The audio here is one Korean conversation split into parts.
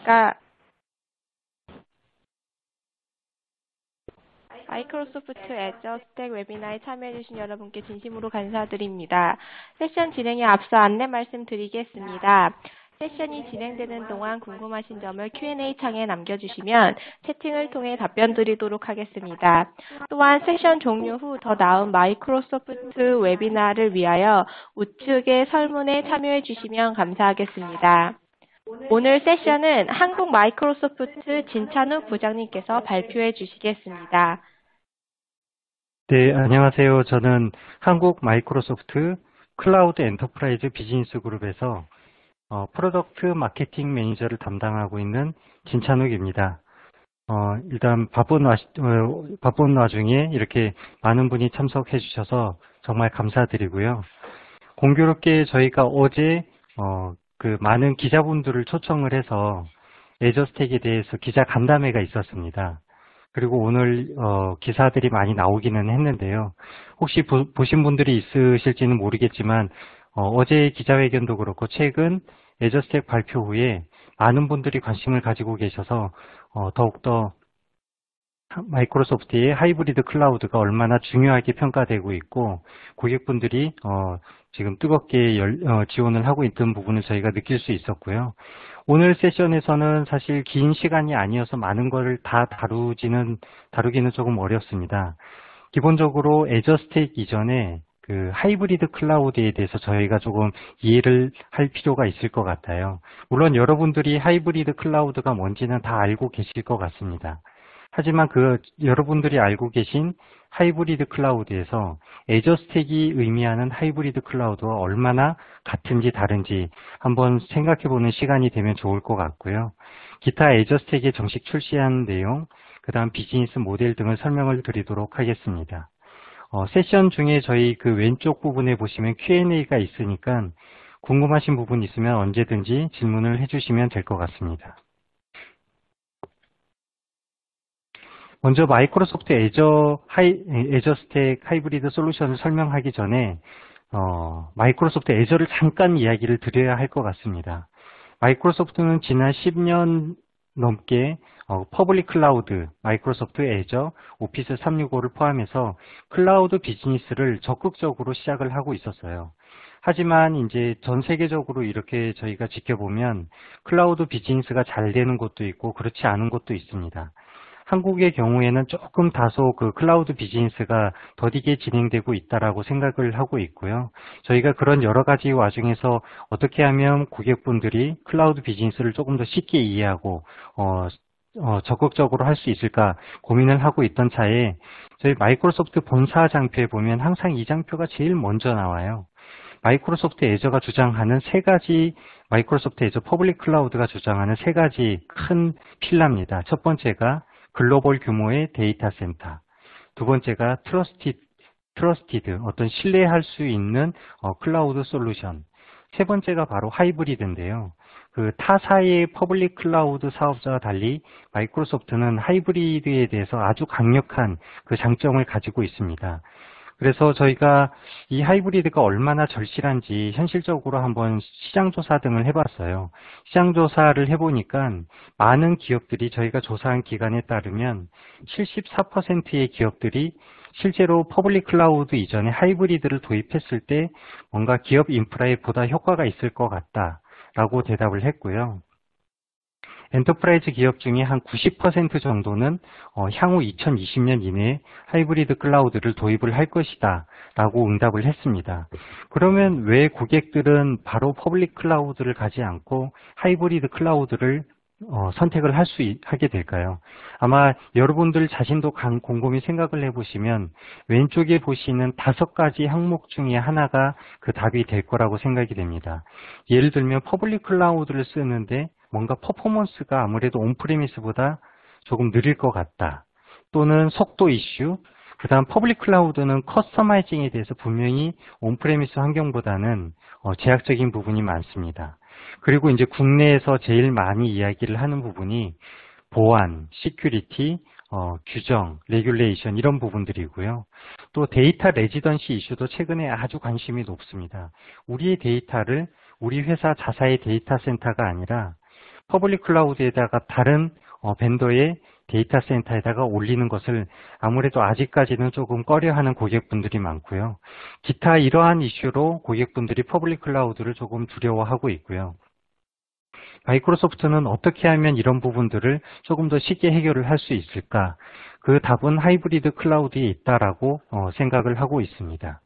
안녕하십니까. 마이크로소프트 애저 스택 웨비나에 참여해주신 여러분께 진심으로 감사드립니다. 세션 진행에 앞서 안내 말씀드리겠습니다. 세션이 진행되는 동안 궁금하신 점을 Q&A 창에 남겨주시면 채팅을 통해 답변 드리도록 하겠습니다. 또한 세션 종료 후 더 나은 마이크로소프트 웨비나를 위하여 우측의 설문에 참여해 주시면 감사하겠습니다. 오늘 세션은 한국 마이크로소프트 진찬욱 부장님께서 발표해 주시겠습니다. 네, 안녕하세요. 저는 한국 마이크로소프트 클라우드 엔터프라이즈 비즈니스 그룹에서 프로덕트 마케팅 매니저를 담당하고 있는 진찬욱입니다. 일단 바쁜 와중에 이렇게 많은 분이 참석해 주셔서 정말 감사드리고요. 공교롭게 저희가 어제 그 많은 기자분들을 초청을 해서 애저 스택에 대해서 기자 간담회가 있었습니다. 그리고 오늘 기사들이 많이 나오기는 했는데요. 혹시 보신 분들이 있으실지는 모르겠지만 어제 기자회견도 그렇고 최근 애저 스택 발표 후에 많은 분들이 관심을 가지고 계셔서 더욱더 마이크로소프트의 하이브리드 클라우드가 얼마나 중요하게 평가되고 있고 고객분들이 지금 뜨겁게 지원을 하고 있던 부분을 저희가 느낄 수 있었고요. 오늘 세션에서는 사실 긴 시간이 아니어서 많은 것을 다 다루기는 조금 어렵습니다. 기본적으로 애저 스택 이전에 그 하이브리드 클라우드에 대해서 저희가 조금 이해를 할 필요가 있을 것 같아요. 물론 여러분들이 하이브리드 클라우드가 뭔지는 다 알고 계실 것 같습니다. 하지만 여러분들이 알고 계신 하이브리드 클라우드에서 애저 스택이 의미하는 하이브리드 클라우드와 얼마나 같은지 다른지 한번 생각해 보는 시간이 되면 좋을 것 같고요. 기타 애저 스택에 정식 출시한 내용, 그 다음 비즈니스 모델 등을 설명을 드리도록 하겠습니다. 세션 중에 저희 그 왼쪽 부분에 보시면 Q&A가 있으니까 궁금하신 부분 있으면 언제든지 질문을 해주시면 될 것 같습니다. 먼저 마이크로소프트 애저 스택 하이브리드 솔루션을 설명하기 전에 마이크로소프트 애저를 잠깐 이야기를 드려야 할 것 같습니다. 마이크로소프트는 지난 10년 넘게 퍼블릭 클라우드, 마이크로소프트 애저, 오피스 365를 포함해서 클라우드 비즈니스를 적극적으로 시작을 하고 있었어요. 하지만 이제 전 세계적으로 이렇게 저희가 지켜보면 클라우드 비즈니스가 잘 되는 곳도 있고 그렇지 않은 곳도 있습니다. 한국의 경우에는 조금 다소 그 클라우드 비즈니스가 더디게 진행되고 있다라고 생각을 하고 있고요. 저희가 그런 여러 가지 와중에서 어떻게 하면 고객분들이 클라우드 비즈니스를 조금 더 쉽게 이해하고 적극적으로 할 수 있을까 고민을 하고 있던 차에 저희 마이크로소프트 본사 장표에 보면 항상 이 장표가 제일 먼저 나와요. 마이크로소프트 애저가 주장하는 마이크로소프트 애저 퍼블릭 클라우드가 주장하는 세 가지 큰 필라입니다. 첫 번째가 글로벌 규모의 데이터 센터. 두 번째가 트러스티드, 어떤 신뢰할 수 있는 클라우드 솔루션. 세 번째가 바로 하이브리드인데요. 그 타사의 퍼블릭 클라우드 사업자와 달리 마이크로소프트는 하이브리드에 대해서 아주 강력한 그 장점을 가지고 있습니다. 그래서 저희가 이 하이브리드가 얼마나 절실한지 현실적으로 한번 시장조사 등을 해봤어요. 시장조사를 해보니까 많은 기업들이 저희가 조사한 기간에 따르면 74%의 기업들이 실제로 퍼블릭 클라우드 이전에 하이브리드를 도입했을 때 뭔가 기업 인프라에 보다 효과가 있을 것 같다라고 대답을 했고요. 엔터프라이즈 기업 중에 한 90% 정도는 향후 2020년 이내에 하이브리드 클라우드를 도입을 할 것이다 라고 응답을 했습니다. 그러면 왜 고객들은 바로 퍼블릭 클라우드를 가지 않고 하이브리드 클라우드를 선택을 하게 될까요? 아마 여러분들 자신도 곰곰이 생각을 해보시면 왼쪽에 보시는 5가지 항목 중에 하나가 그 답이 될 거라고 생각이 됩니다. 예를 들면 퍼블릭 클라우드를 쓰는데 뭔가 퍼포먼스가 아무래도 온프레미스보다 조금 느릴 것 같다. 또는 속도 이슈, 그 다음 퍼블릭 클라우드는 커스터마이징에 대해서 분명히 온프레미스 환경보다는 제약적인 부분이 많습니다. 그리고 이제 국내에서 제일 많이 이야기를 하는 부분이 보안, 시큐리티, 규정, 레귤레이션 이런 부분들이고요. 또 데이터 레지던시 이슈도 최근에 아주 관심이 높습니다. 우리의 데이터를 우리 회사 자사의 데이터 센터가 아니라 퍼블릭 클라우드에다가 다른 벤더의 데이터 센터에다가 올리는 것을 아무래도 아직까지는 조금 꺼려하는 고객분들이 많고요. 기타 이러한 이슈로 고객분들이 퍼블릭 클라우드를 조금 두려워하고 있고요. 마이크로소프트는 어떻게 하면 이런 부분들을 조금 더 쉽게 해결을 할 수 있을까? 그 답은 하이브리드 클라우드에 있다라고 생각을 하고 있습니다.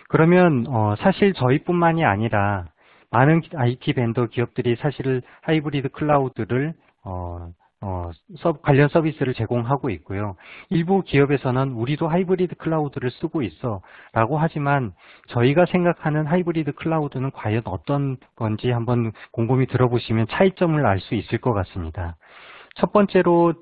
그러면 사실 저희뿐만이 아니라 많은 IT 벤더 기업들이 사실 하이브리드 클라우드를 관련 서비스를 제공하고 있고요. 일부 기업에서는 우리도 하이브리드 클라우드를 쓰고 있어 라고 하지만 저희가 생각하는 하이브리드 클라우드는 과연 어떤 건지 한번 곰곰이 들어보시면 차이점을 알 수 있을 것 같습니다. 첫 번째로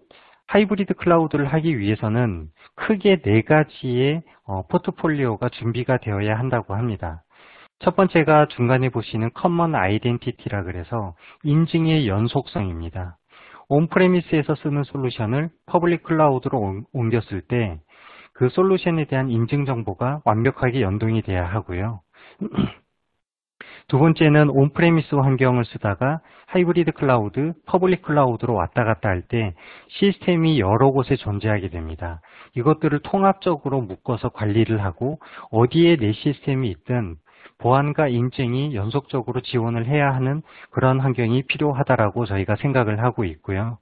하이브리드 클라우드를 하기 위해서는 크게 4가지의 포트폴리오가 준비가 되어야 한다고 합니다. 첫 번째가 중간에 보시는 커먼 아이덴티티라 그래서 인증의 연속성입니다. 온프레미스에서 쓰는 솔루션을 퍼블릭 클라우드로 옮겼을 때 그 솔루션에 대한 인증 정보가 완벽하게 연동이 돼야 하고요. 두 번째는 온프레미스 환경을 쓰다가 하이브리드 클라우드, 퍼블릭 클라우드로 왔다 갔다 할 때 시스템이 여러 곳에 존재하게 됩니다. 이것들을 통합적으로 묶어서 관리를 하고 어디에 내 시스템이 있든 보안과 인증이 연속적으로 지원을 해야 하는 그런 환경이 필요하다라고 저희가 생각을 하고 있고요.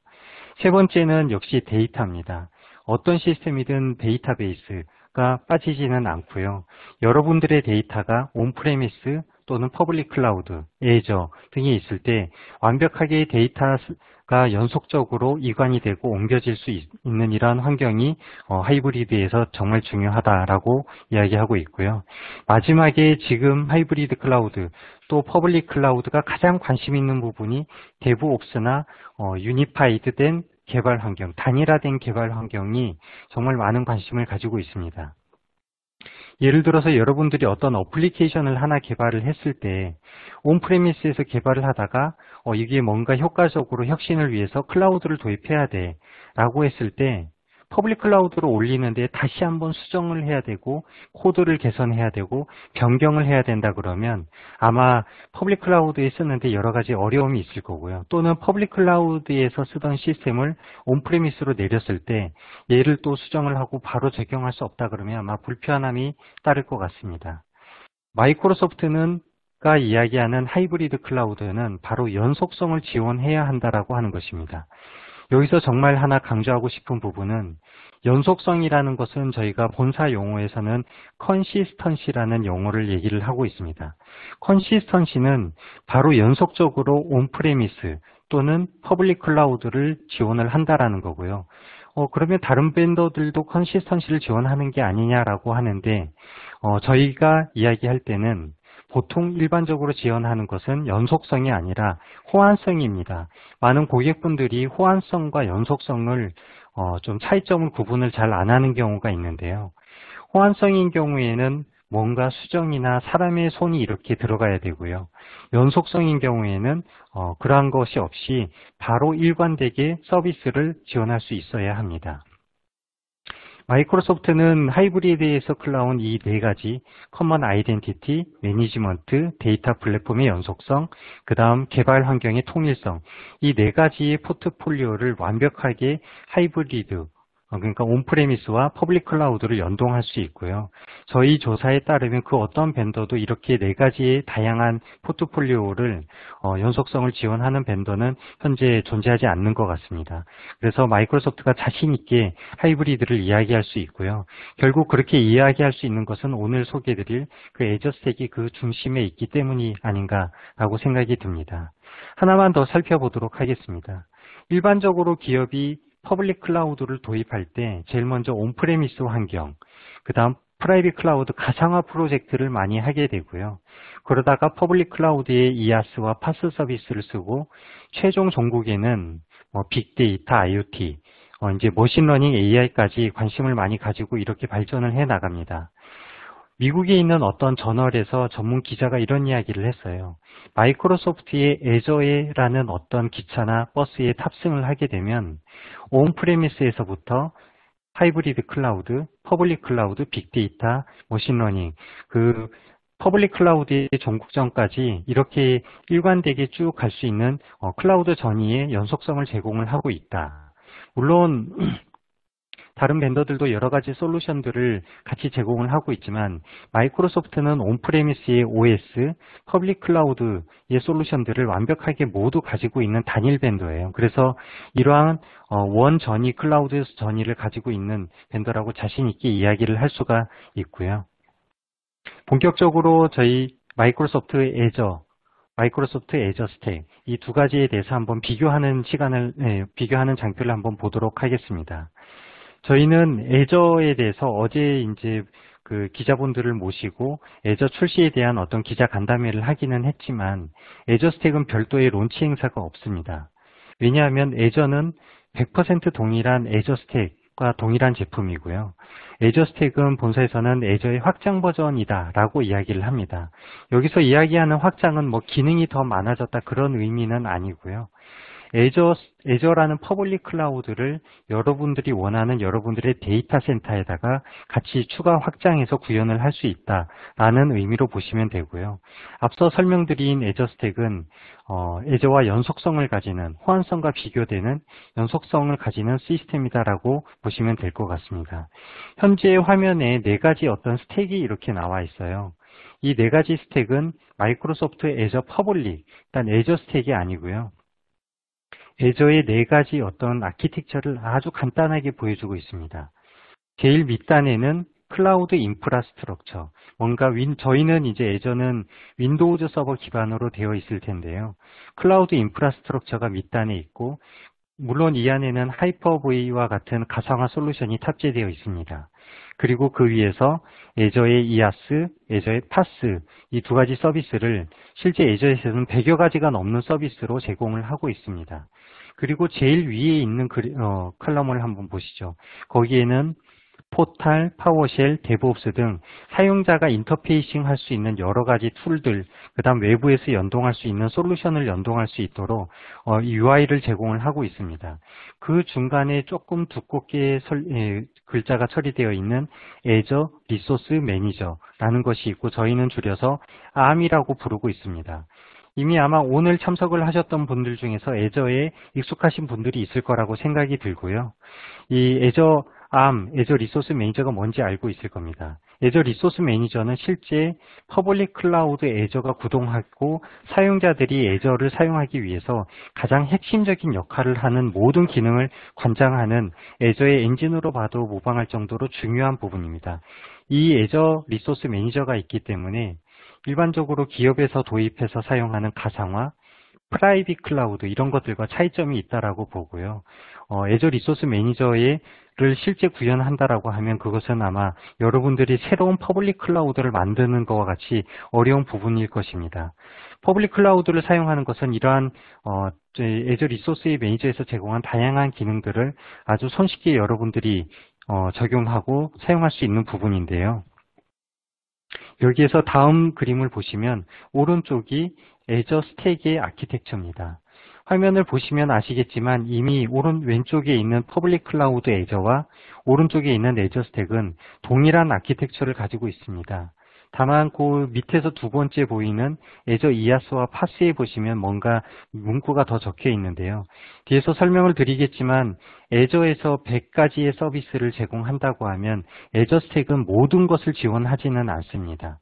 세 번째는 역시 데이터입니다. 어떤 시스템이든 데이터베이스가 빠지지는 않고요. 여러분들의 데이터가 온프레미스 또는 퍼블릭 클라우드, 애저 등이 있을 때 완벽하게 데이터가 연속적으로 이관이 되고 옮겨질 수 있는 이러한 환경이 하이브리드에서 정말 중요하다라고 이야기하고 있고요. 마지막에 지금 하이브리드 클라우드 또 퍼블릭 클라우드가 가장 관심 있는 부분이 데브옵스나 유니파이드 된 개발 환경, 단일화된 개발 환경이 정말 많은 관심을 가지고 있습니다. 예를 들어서 여러분들이 어떤 어플리케이션을 하나 개발을 했을 때 온프레미스에서 개발을 하다가 이게 뭔가 효과적으로 혁신을 위해서 클라우드를 도입해야 돼 라고 했을 때 퍼블릭 클라우드로 올리는데 다시 한번 수정을 해야 되고 코드를 개선해야 되고 변경을 해야 된다 그러면 아마 퍼블릭 클라우드에 쓰는데 여러 가지 어려움이 있을 거고요. 또는 퍼블릭 클라우드에서 쓰던 시스템을 온프레미스로 내렸을 때 얘를 또 수정을 하고 바로 적용할 수 없다 그러면 아마 불편함이 따를 것 같습니다. 마이크로소프트는 가 이야기하는 하이브리드 클라우드는 바로 연속성을 지원해야 한다라고 하는 것입니다. 여기서 정말 하나 강조하고 싶은 부분은 연속성이라는 것은 저희가 본사 용어에서는 컨시스턴시라는 용어를 얘기를 하고 있습니다. 컨시스턴시는 바로 연속적으로 온프레미스 또는 퍼블릭 클라우드를 지원을 한다라는 거고요. 그러면 다른 벤더들도 컨시스턴시를 지원하는 게 아니냐라고 하는데 저희가 이야기할 때는 보통 일반적으로 지원하는 것은 연속성이 아니라 호환성입니다. 많은 고객분들이 호환성과 연속성을 좀 차이점을 구분을 잘 안 하는 경우가 있는데요. 호환성인 경우에는 뭔가 수정이나 사람의 손이 이렇게 들어가야 되고요. 연속성인 경우에는 그러한 것이 없이 바로 일관되게 서비스를 지원할 수 있어야 합니다. 마이크로소프트는 하이브리드에서 클라운 이 4가지 커먼 아이덴티티, 매니지먼트, 데이터 플랫폼의 연속성, 그 다음 개발 환경의 통일성 이 4가지의 포트폴리오를 완벽하게 하이브리드 그러니까 온프레미스와 퍼블릭 클라우드를 연동할 수 있고요. 저희 조사에 따르면 그 어떤 벤더도 이렇게 4가지의 다양한 포트폴리오를 연속성을 지원하는 벤더는 현재 존재하지 않는 것 같습니다. 그래서 마이크로소프트가 자신 있게 하이브리드를 이야기할 수 있고요. 결국 그렇게 이야기할 수 있는 것은 오늘 소개해드릴 그 애저 스택이 그 중심에 있기 때문이 아닌가라고 생각이 듭니다. 하나만 더 살펴보도록 하겠습니다. 일반적으로 기업이 퍼블릭 클라우드를 도입할 때 제일 먼저 온프레미스 환경, 그 다음 프라이빗 클라우드 가상화 프로젝트를 많이 하게 되고요. 그러다가 퍼블릭 클라우드의 이아스와 파스 서비스를 쓰고 최종 종국에는 빅데이터, IoT, 이제 머신러닝 AI까지 관심을 많이 가지고 이렇게 발전을 해 나갑니다. 미국에 있는 어떤 저널에서 전문 기자가 이런 이야기를 했어요. 마이크로소프트의 애저에라는 어떤 기차나 버스에 탑승을 하게 되면 온프레미스에서부터 하이브리드 클라우드, 퍼블릭 클라우드, 빅데이터, 머신러닝 그 퍼블릭 클라우드의 종국전까지 이렇게 일관되게 쭉 갈 수 있는 클라우드 전이의 연속성을 제공을 하고 있다. 물론 다른 벤더들도 여러 가지 솔루션들을 같이 제공을 하고 있지만 마이크로소프트는 온프레미스의 OS, 퍼블릭 클라우드의 솔루션들을 완벽하게 모두 가지고 있는 단일 벤더예요. 그래서 이러한 원 전이 클라우드 전이를 가지고 있는 벤더라고 자신 있게 이야기를 할 수가 있고요. 본격적으로 저희 마이크로소프트 애저 스택 이 두 가지에 대해서 한번 비교하는 장표를 한번 보도록 하겠습니다. 저희는 애저에 대해서 어제 이제 그 기자분들을 모시고 애저 출시에 대한 어떤 기자 간담회를 하기는 했지만 애저 스택은 별도의 론치 행사가 없습니다. 왜냐하면 애저는 100% 동일한 애저 스택과 동일한 제품이고요. 애저 스택은 본사에서는 애저의 확장 버전이다 라고 이야기를 합니다. 여기서 이야기하는 확장은 뭐 기능이 더 많아졌다 그런 의미는 아니고요. 애저라는 퍼블릭 클라우드를 여러분들이 원하는 여러분들의 데이터 센터에다가 같이 추가 확장해서 구현을 할 수 있다라는 의미로 보시면 되고요. 앞서 설명드린 애저 스택은 애저와 연속성을 가지는 호환성과 비교되는 연속성을 가지는 시스템이다라고 보시면 될 것 같습니다. 현재 화면에 네 가지 어떤 스택이 이렇게 나와 있어요. 이 네 가지 스택은 마이크로소프트 애저 퍼블릭, 일단 애저 스택이 아니고요. 애저의 네 가지 어떤 아키텍처를 아주 간단하게 보여주고 있습니다. 제일 밑단에는 클라우드 인프라스트럭처. 저희는 이제 애저는 윈도우즈 서버 기반으로 되어 있을 텐데요. 클라우드 인프라스트럭처가 밑단에 있고, 물론 이 안에는 하이퍼V와 같은 가상화 솔루션이 탑재되어 있습니다. 그리고 그 위에서 애저의 IaaS, 애저의 PaaS 이 두 가지 서비스를 실제 애저에서는 100여 가지가 넘는 서비스로 제공을 하고 있습니다. 그리고 제일 위에 있는 컬럼을 한번 보시죠. 거기에는 포탈, 파워쉘, 데브옵스 등 사용자가 인터페이싱 할 수 있는 여러 가지 툴들, 그 다음 외부에서 연동할 수 있는 솔루션을 연동할 수 있도록 UI를 제공을 하고 있습니다. 그 중간에 조금 두껍게 글자가 처리되어 있는 애저 리소스 매니저라는 것이 있고 저희는 줄여서 ARM이라고 부르고 있습니다. 이미 아마 오늘 참석을 하셨던 분들 중에서 애저에 익숙하신 분들이 있을 거라고 생각이 들고요. 이 애저 리소스 매니저가 뭔지 알고 있을 겁니다. 애저 리소스 매니저는 실제 퍼블릭 클라우드 애저가 구동하고 사용자들이 애저를 사용하기 위해서 가장 핵심적인 역할을 하는 모든 기능을 관장하는 애저의 엔진으로 봐도 무방할 정도로 중요한 부분입니다. 이 애저 리소스 매니저가 있기 때문에 일반적으로 기업에서 도입해서 사용하는 가상화, 프라이빗 클라우드 이런 것들과 차이점이 있다라고 보고요. 애저 리소스 매니저를 실제 구현한다라고 하면 그것은 아마 여러분들이 새로운 퍼블릭 클라우드를 만드는 것과 같이 어려운 부분일 것입니다. 퍼블릭 클라우드를 사용하는 것은 이러한 애저 리소스 매니저에서 제공한 다양한 기능들을 아주 손쉽게 여러분들이 적용하고 사용할 수 있는 부분인데요. 여기에서 다음 그림을 보시면 오른쪽이 애저 스택의 아키텍처입니다. 화면을 보시면 아시겠지만 이미 왼쪽에 있는 퍼블릭 클라우드 애저와 오른쪽에 있는 애저 스택은 동일한 아키텍처를 가지고 있습니다. 다만 그 밑에서 두 번째 보이는 애저 IaaS와 PaaS에 보시면 뭔가 문구가 더 적혀 있는데요. 뒤에서 설명을 드리겠지만 애저에서 100가지의 서비스를 제공한다고 하면 애저 스택은 모든 것을 지원하지는 않습니다.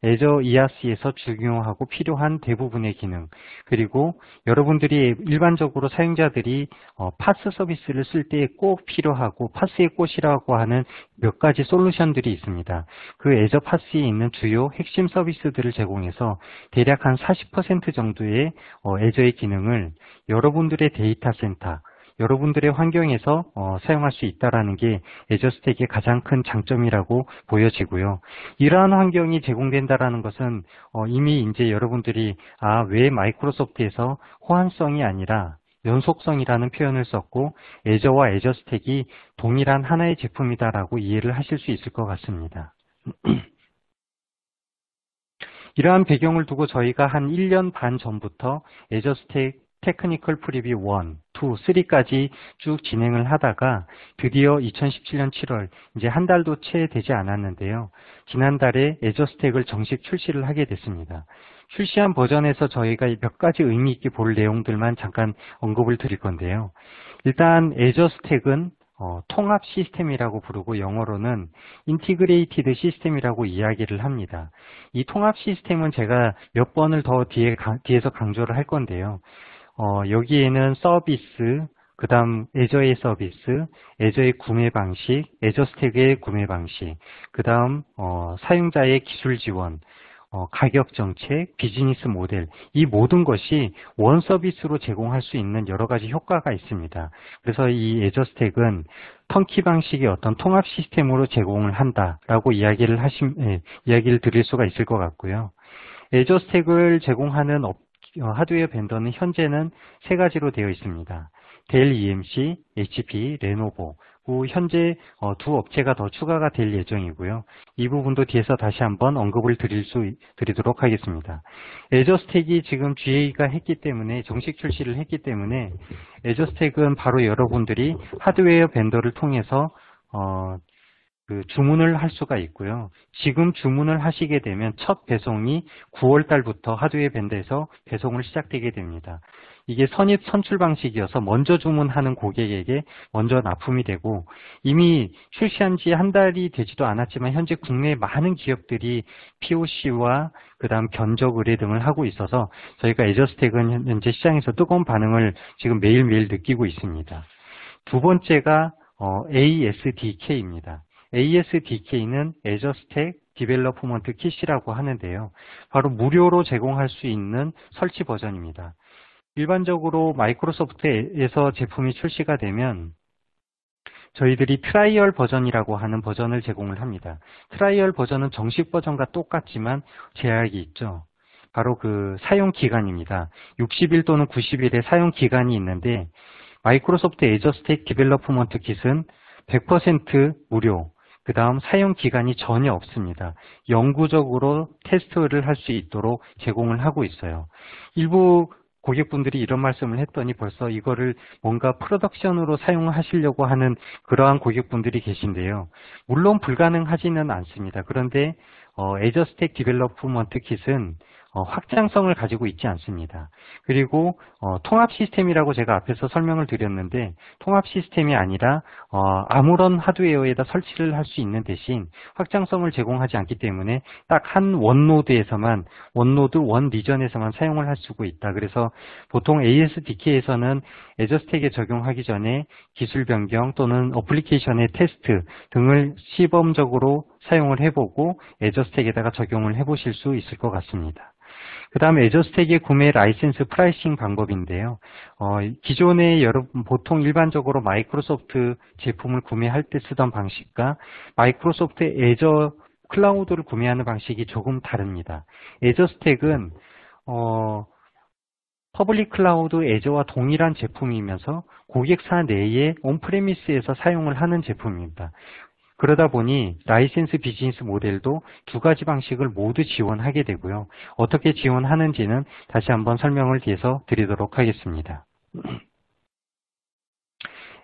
애저 IaaS에서 중요하고 필요한 대부분의 기능, 그리고 여러분들이 일반적으로 사용자들이 파스 서비스를 쓸 때 꼭 필요하고 파스의 꽃이라고 하는 몇 가지 솔루션들이 있습니다. 그 애저 파스에 있는 주요 핵심 서비스들을 제공해서 대략 한 40% 정도의 애저의 기능을 여러분들의 데이터 센터, 여러분들의 환경에서 사용할 수 있다는 게 애저 스택의 가장 큰 장점이라고 보여지고요. 이러한 환경이 제공된다는 것은 이미 이제 여러분들이 왜 마이크로소프트에서 호환성이 아니라 연속성이라는 표현을 썼고 애저와 애저 스택이 동일한 하나의 제품이다라고 이해를 하실 수 있을 것 같습니다. 이러한 배경을 두고 저희가 한 1년 반 전부터 애저 스택 테크니컬 프리뷰 1, 2, 3까지 쭉 진행을 하다가 드디어 2017년 7월, 이제 한 달도 채 되지 않았는데요. 지난달에 애저 스택을 정식 출시를 하게 됐습니다. 출시한 버전에서 저희가 몇 가지 의미 있게 볼 내용들만 잠깐 언급을 드릴 건데요. 일단 애저 스택은 통합 시스템이라고 부르고 영어로는 인티그레이티드 시스템이라고 이야기를 합니다. 이 통합 시스템은 제가 몇 번을 더 뒤에서 강조를 할 건데요. 여기에는 서비스, 그 다음 애저의 서비스, 애저의 구매 방식, 애저 스택의 구매 방식, 그 다음 사용자의 기술 지원, 가격 정책, 비즈니스 모델, 이 모든 것이 원 서비스로 제공할 수 있는 여러 가지 효과가 있습니다. 그래서 이 애저 스택은 턴키 방식의 어떤 통합 시스템으로 제공을 한다라고 이야기를 드릴 수가 있을 것 같고요. 애저 스택을 제공하는 하드웨어 벤더는 현재는 세 가지로 되어 있습니다. 델 EMC, HP, 레노버. 현재 두 업체가 더 추가가 될 예정이고요. 이 부분도 뒤에서 다시 한번 언급을 드리도록 하겠습니다. 애저 스택이 지금 GA가 했기 때문에 정식 출시를 했기 때문에 애저 스택은 바로 여러분들이 하드웨어 벤더를 통해서 주문을 할 수가 있고요. 지금 주문을 하시게 되면 첫 배송이 9월 달부터 하드웨어 벤더에서 배송을 시작되게 됩니다. 이게 선출 방식이어서 먼저 주문하는 고객에게 먼저 납품이 되고 이미 출시한 지 한 달이 되지도 않았지만 현재 국내 많은 기업들이 POC와 그 다음 견적 의뢰 등을 하고 있어서 저희가 애저 스택은 현재 시장에서 뜨거운 반응을 지금 매일매일 느끼고 있습니다. 두 번째가 ASDK입니다. ASDK는 애저 스택 디벨로프먼트 킷이라고 하는데요. 바로 무료로 제공할 수 있는 설치 버전입니다. 일반적으로 마이크로소프트에서 제품이 출시가 되면 저희들이 트라이얼 버전이라고 하는 버전을 제공을 합니다. 트라이얼 버전은 정식 버전과 똑같지만 제약이 있죠. 바로 그 사용 기간입니다. 60일 또는 90일의 사용 기간이 있는데 마이크로소프트 애저 스택 디벨로프먼트 킷은 100% 무료, 그 다음 사용 기간이 전혀 없습니다. 영구적으로 테스트를 할 수 있도록 제공을 하고 있어요. 일부 고객분들이 이런 말씀을 했더니 벌써 이거를 뭔가 프로덕션으로 사용하시려고 하는 그러한 고객분들이 계신데요. 물론 불가능하지는 않습니다. 그런데 애저 스택 디벨로프먼트 킷은 확장성을 가지고 있지 않습니다. 그리고 통합 시스템이라고 제가 앞에서 설명을 드렸는데 통합 시스템이 아니라 아무런 하드웨어에다 설치를 할 수 있는 대신 확장성을 제공하지 않기 때문에 딱 한 원노드에서만 원 리전에서만 사용을 할 수가 있다. 그래서 보통 ASDK에서는 애저 스택에 적용하기 전에 기술 변경 또는 어플리케이션의 테스트 등을 시범적으로 사용을 해보고 애저 스택에다가 적용을 해보실 수 있을 것 같습니다. 그 다음 애저 스택의 구매 라이센스 프라이싱 방법인데요. 기존에 보통 일반적으로 마이크로소프트 제품을 구매할 때 쓰던 방식과 마이크로소프트 애저 클라우드를 구매하는 방식이 조금 다릅니다. 애저 스택은 퍼블릭 클라우드 애저와 동일한 제품이면서 고객사 내에 온프레미스에서 사용을 하는 제품입니다. 그러다 보니 라이센스 비즈니스 모델도 두 가지 방식을 모두 지원하게 되고요. 어떻게 지원하는지는 다시 한번 설명을 뒤에서 드리도록 하겠습니다.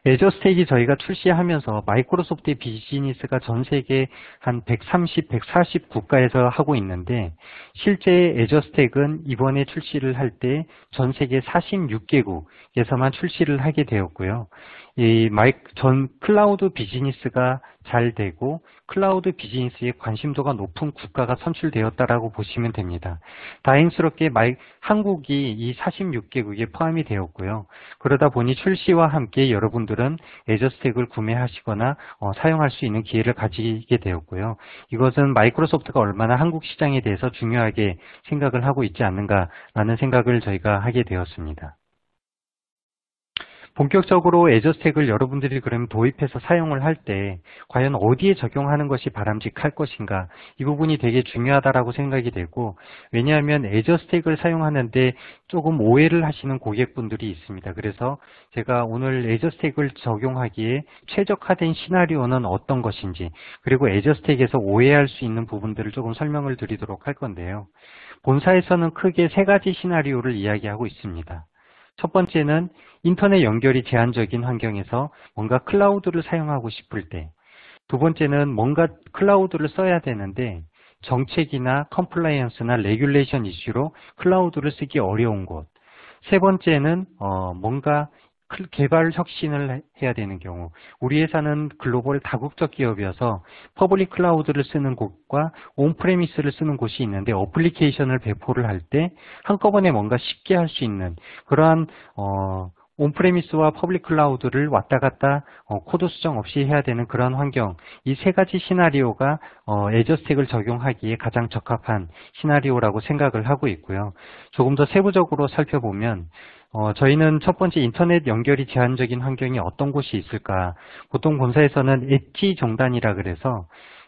애저 스택이 저희가 출시하면서 마이크로소프트의 비즈니스가 전 세계 한 130, 140 국가에서 하고 있는데 실제 애저 스택은 이번에 출시를 할 때 전 세계 46개국에서만 출시를 하게 되었고요. 전 클라우드 비즈니스가 잘 되고 클라우드 비즈니스에 관심도가 높은 국가가 선출되었다라고 보시면 됩니다. 다행스럽게 한국이 이 46개국에 포함이 되었고요. 그러다 보니 출시와 함께 여러분들은 애저 스택을 구매하시거나 사용할 수 있는 기회를 가지게 되었고요. 이것은 마이크로소프트가 얼마나 한국 시장에 대해서 중요하게 생각을 하고 있지 않는가라는 생각을 저희가 하게 되었습니다. 본격적으로 애저 스택을 여러분들이 그러면 도입해서 사용을 할 때 과연 어디에 적용하는 것이 바람직할 것인가, 이 부분이 되게 중요하다라고 생각이 되고, 왜냐하면 애저 스택을 사용하는데 조금 오해를 하시는 고객분들이 있습니다. 그래서 제가 오늘 애저 스택을 적용하기에 최적화된 시나리오는 어떤 것인지, 그리고 애저 스택에서 오해할 수 있는 부분들을 조금 설명을 드리도록 할 건데요. 본사에서는 크게 세 가지 시나리오를 이야기하고 있습니다. 첫 번째는 인터넷 연결이 제한적인 환경에서 뭔가 클라우드를 사용하고 싶을 때, 두 번째는 뭔가 클라우드를 써야 되는데 정책이나 컴플라이언스나 레귤레이션 이슈로 클라우드를 쓰기 어려운 곳, 세 번째는 뭔가 개발 혁신을 해야 되는 경우, 우리 회사는 글로벌 다국적 기업이어서 퍼블릭 클라우드를 쓰는 곳과 온프레미스를 쓰는 곳이 있는데 어플리케이션을 배포를 할 때 한꺼번에 뭔가 쉽게 할 수 있는 그러한 온프레미스와 퍼블릭 클라우드를 왔다 갔다 코드 수정 없이 해야 되는 그런 환경, 이 세 가지 시나리오가 애저 스택을 적용하기에 가장 적합한 시나리오라고 생각을 하고 있고요. 조금 더 세부적으로 살펴보면 저희는 첫 번째 인터넷 연결이 제한적인 환경이 어떤 곳이 있을까? 보통 본사에서는 엣지 종단이라 그래서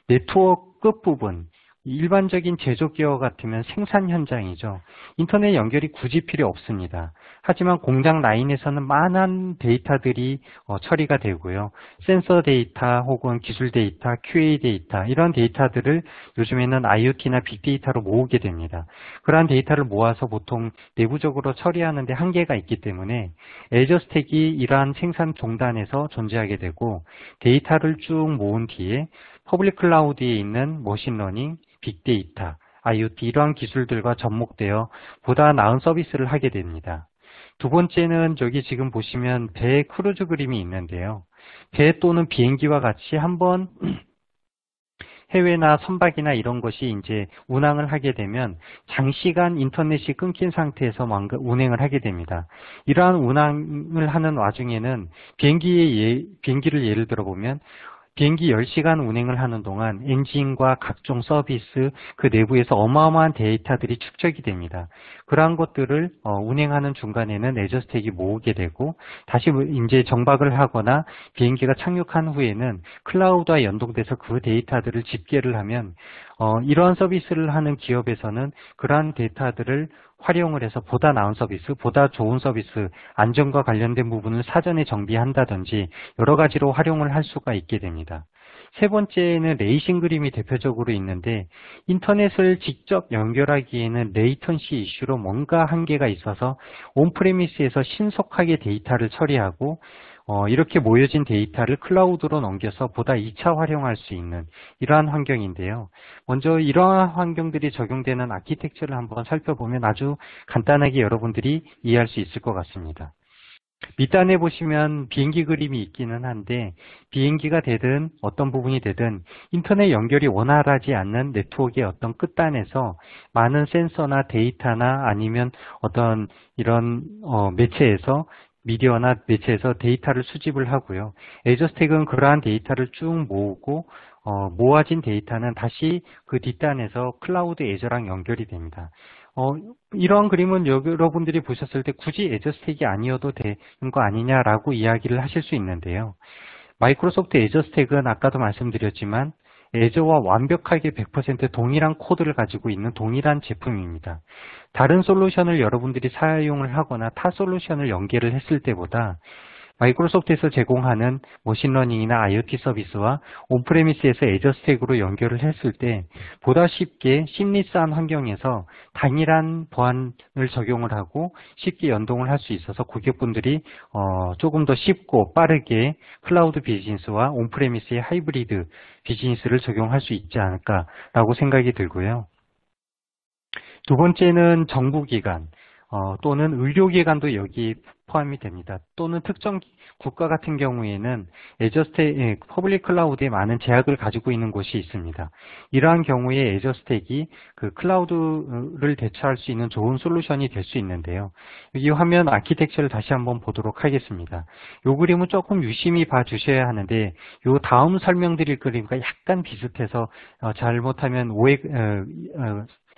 네트워크 끝부분, 일반적인 제조기업 같으면 생산 현장이죠. 인터넷 연결이 굳이 필요 없습니다. 하지만 공장 라인에서는 많은 데이터들이 처리가 되고요. 센서 데이터 혹은 기술 데이터, QA 데이터 이런 데이터들을 요즘에는 IoT나 빅데이터로 모으게 됩니다. 그러한 데이터를 모아서 보통 내부적으로 처리하는 데 한계가 있기 때문에 애저 스택이 이러한 생산 종단에서 존재하게 되고 데이터를 쭉 모은 뒤에 퍼블릭 클라우드에 있는 머신러닝, 빅데이터, IoT 이러한 기술들과 접목되어 보다 나은 서비스를 하게 됩니다. 두 번째는 저기 지금 보시면 배 크루즈 그림이 있는데요. 배 또는 비행기와 같이 한번 해외나 선박이나 이런 것이 이제 운항을 하게 되면 장시간 인터넷이 끊긴 상태에서 운행을 하게 됩니다. 이러한 운항을 하는 와중에는 비행기를 예를 들어 보면 비행기 10시간 운행을 하는 동안 엔진과 각종 서비스, 그 내부에서 어마어마한 데이터들이 축적이 됩니다. 그러한 것들을 운행하는 중간에는 애저 스택이 모으게 되고 다시 이제 정박을 하거나 비행기가 착륙한 후에는 클라우드와 연동돼서 그 데이터들을 집계를 하면 이러한 서비스를 하는 기업에서는 그러한 데이터들을 활용을 해서 보다 나은 서비스, 보다 좋은 서비스, 안전과 관련된 부분을 사전에 정비한다든지 여러 가지로 활용을 할 수가 있게 됩니다. 세 번째는 레이싱 그림이 대표적으로 있는데 인터넷을 직접 연결하기에는 레이턴시 이슈로 뭔가 한계가 있어서 온프레미스에서 신속하게 데이터를 처리하고 이렇게 모여진 데이터를 클라우드로 넘겨서 보다 2차 활용할 수 있는 이러한 환경인데요. 먼저 이러한 환경들이 적용되는 아키텍처를 한번 살펴보면 아주 간단하게 여러분들이 이해할 수 있을 것 같습니다. 밑단에 보시면 비행기 그림이 있기는 한데 비행기가 되든 어떤 부분이 되든 인터넷 연결이 원활하지 않는 네트워크의 어떤 끝단에서 많은 센서나 데이터나 아니면 어떤 이런 매체에서 미디어나 매체에서 데이터를 수집을 하고요. 애저 스택은 그러한 데이터를 쭉 모으고 모아진 데이터는 다시 그 뒷단에서 클라우드 애저랑 연결이 됩니다. 이러한 그림은 여러분들이 보셨을 때 굳이 애저 스택이 아니어도 되는 거 아니냐라고 이야기를 하실 수 있는데요. 마이크로소프트 애저 스택은 아까도 말씀드렸지만 애저와 완벽하게 100% 동일한 코드를 가지고 있는 동일한 제품입니다. 다른 솔루션을 여러분들이 사용을 하거나 타 솔루션을 연계를 했을 때보다 마이크로소프트에서 제공하는 머신러닝이나 IoT 서비스와 온프레미스에서 애저 스택으로 연결을 했을 때 보다 쉽게 심리스한 환경에서 단일한 보안을 적용을 하고 쉽게 연동을 할 수 있어서 고객분들이 조금 더 쉽고 빠르게 클라우드 비즈니스와 온프레미스의 하이브리드 비즈니스를 적용할 수 있지 않을까라고 생각이 들고요. 두 번째는 정부기관 또는 의료기관도 여기 포함이 됩니다. 또는 특정 국가 같은 경우에는 애저 스택, 퍼블릭 클라우드에 많은 제약을 가지고 있는 곳이 있습니다. 이러한 경우에 애저 스택이 그 클라우드를 대처할 수 있는 좋은 솔루션이 될 수 있는데요. 이 화면 아키텍처를 다시 한번 보도록 하겠습니다. 이 그림은 조금 유심히 봐주셔야 하는데 이 다음 설명드릴 그림과 약간 비슷해서 잘못하면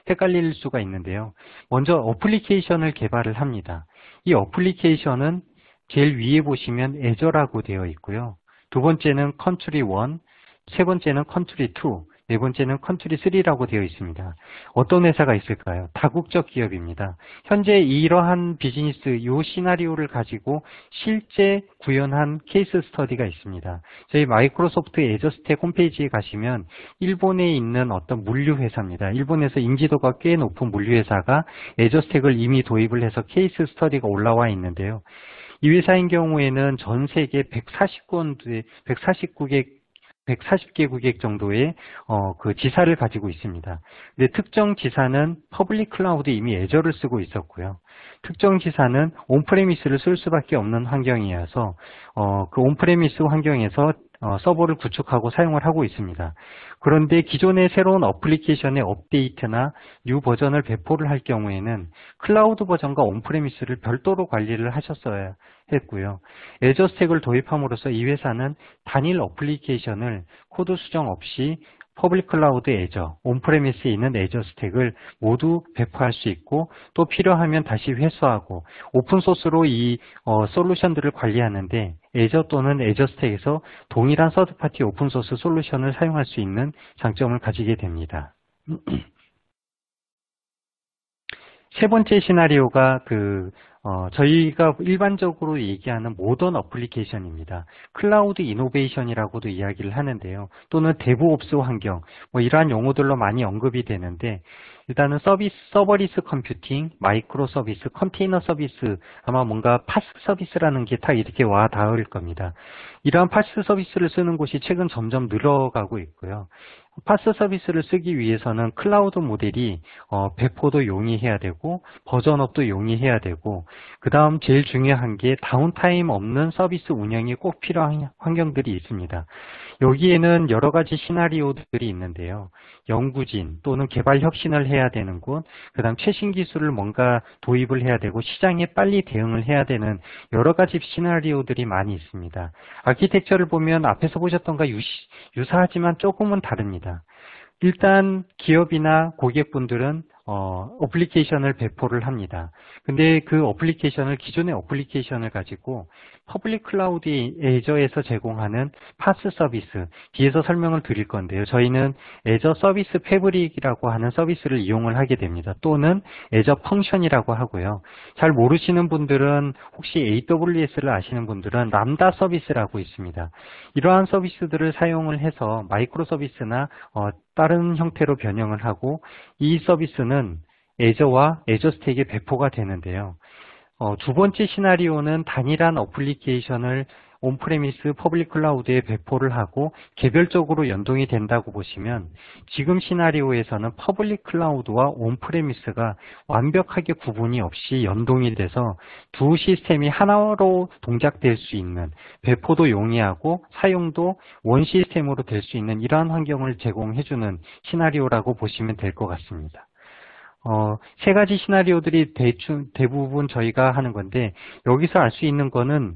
헷갈릴 수가 있는데요. 먼저 어플리케이션을 개발을 합니다. 이 어플리케이션은 제일 위에 보시면 애저라고 되어 있고요. 두 번째는 컨트리 1, 세 번째는 컨트리 2. 네 번째는 컨트리 3라고 되어 있습니다. 어떤 회사가 있을까요? 다국적 기업입니다. 현재 이러한 비즈니스, 이 시나리오를 가지고 실제 구현한 케이스 스터디가 있습니다. 저희 마이크로소프트 애저 스택 홈페이지에 가시면 일본에 있는 어떤 물류 회사입니다. 일본에서 인지도가 꽤 높은 물류 회사가 애저 스택을 이미 도입을 해서 케이스 스터디가 올라와 있는데요. 이 회사인 경우에는 전 세계 140개국의 정도의 그 지사를 가지고 있습니다. 근데 특정 지사는 퍼블릭 클라우드 이미 애저를 쓰고 있었고요. 특정 지사는 온프레미스를 쓸 수밖에 없는 환경이어서 그 온프레미스 환경에서 서버를 구축하고 사용을 하고 있습니다. 그런데 기존의 새로운 어플리케이션의 업데이트나 뉴 버전을 배포를 할 경우에는 클라우드 버전과 온프레미스를 별도로 관리를 하셨어야 했고요. 애저 스택을 도입함으로써 이 회사는 단일 어플리케이션을 코드 수정 없이 퍼블릭 클라우드 애저, 온프레미스에 있는 애저 스택을 모두 배포할 수 있고 또 필요하면 다시 회수하고 오픈소스로 이 솔루션들을 관리하는데 애저 또는 애저 스택에서 동일한 서드파티 오픈소스 솔루션을 사용할 수 있는 장점을 가지게 됩니다. 세 번째 시나리오가 저희가 일반적으로 얘기하는 모던 어플리케이션입니다. 클라우드 이노베이션이라고도 이야기를 하는데요. 또는 데브옵스 환경, 이러한 용어들로 많이 언급이 되는데 일단은 서버리스 컴퓨팅, 마이크로 서비스, 컨테이너 서비스, 아마 뭔가 파스 서비스라는 게 다 이렇게 와 닿을 겁니다. 이러한 파스 서비스를 쓰는 곳이 최근 점점 늘어가고 있고요. 파스 서비스를 쓰기 위해서는 클라우드 모델이 배포도 용이해야 되고 버전업도 용이해야 되고 그 다음 제일 중요한 게 다운타임 없는 서비스 운영이 꼭 필요한 환경들이 있습니다. 여기에는 여러 가지 시나리오들이 있는데요. 연구진 또는 개발 혁신을 해야 되는 곳, 그 다음 최신 기술을 뭔가 도입을 해야 되고 시장에 빨리 대응을 해야 되는 여러 가지 시나리오들이 많이 있습니다. 아키텍처를 보면 앞에서 보셨던가 유사하지만 조금은 다릅니다. 일단 기업이나 고객분들은 어플리케이션을 배포를 합니다. 근데 그 어플리케이션을 기존의 어플리케이션을 가지고 퍼블릭 클라우드 애저에서 제공하는 파스 서비스 뒤에서 설명을 드릴 건데요. 저희는 애저 서비스 패브릭이라고 하는 서비스를 이용을 하게 됩니다. 또는 애저 펑션이라고 하고요. 잘 모르시는 분들은 혹시 AWS를 아시는 분들은 람다 서비스라고 있습니다. 이러한 서비스들을 사용을 해서 마이크로 서비스나 다른 형태로 변형을 하고 이 서비스는 애저와 애저 스택에 배포가 되는데요. 두 번째 시나리오는 단일한 어플리케이션을 온프레미스 퍼블릭 클라우드에 배포를 하고 개별적으로 연동이 된다고 보시면 지금 시나리오에서는 퍼블릭 클라우드와 온프레미스가 완벽하게 구분이 없이 연동이 돼서 두 시스템이 하나로 동작될 수 있는 배포도 용이하고 사용도 원 시스템으로 될 수 있는 이러한 환경을 제공해주는 시나리오라고 보시면 될 것 같습니다. 세 가지 시나리오들이 대부분 저희가 하는 건데 여기서 알 수 있는 거는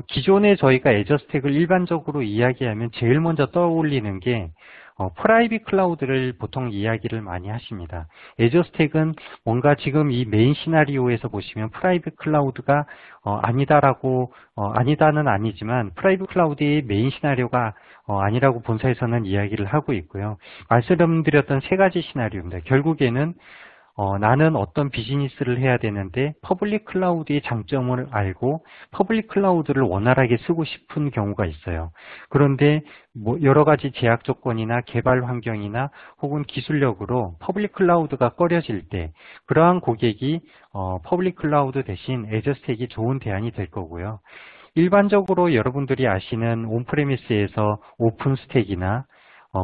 기존에 저희가 애저 스택을 일반적으로 이야기하면 제일 먼저 떠올리는 게 프라이빗 클라우드를 보통 이야기를 많이 하십니다. 애저 스택은 뭔가 지금 이 메인 시나리오에서 보시면 프라이빗 클라우드가 아니다는 아니지만 프라이빗 클라우드의 메인 시나리오가 아니라고 본사에서는 이야기를 하고 있고요. 말씀드렸던 세 가지 시나리오입니다. 결국에는 나는 어떤 비즈니스를 해야 되는데 퍼블릭 클라우드의 장점을 알고 퍼블릭 클라우드를 원활하게 쓰고 싶은 경우가 있어요. 그런데 여러 가지 제약 조건이나 개발 환경이나 혹은 기술력으로 퍼블릭 클라우드가 꺼려질 때 그러한 고객이 퍼블릭 클라우드 대신 애저 스택이 좋은 대안이 될 거고요. 일반적으로 여러분들이 아시는 온프레미스에서 오픈 스택이나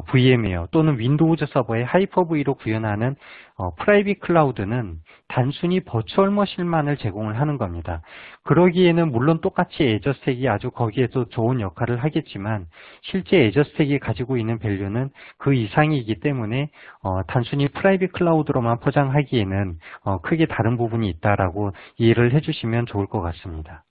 VM웨어 또는 윈도우즈 서버의 하이퍼V로 구현하는 프라이빗 클라우드는 단순히 버추얼 머신만을 제공을 하는 겁니다. 그러기에는 물론 똑같이 애저 스택이 아주 거기에도 좋은 역할을 하겠지만 실제 애저 스택이 가지고 있는 밸류는 그 이상이기 때문에 단순히 프라이빗 클라우드로만 포장하기에는 크게 다른 부분이 있다라고 이해를 해주시면 좋을 것 같습니다.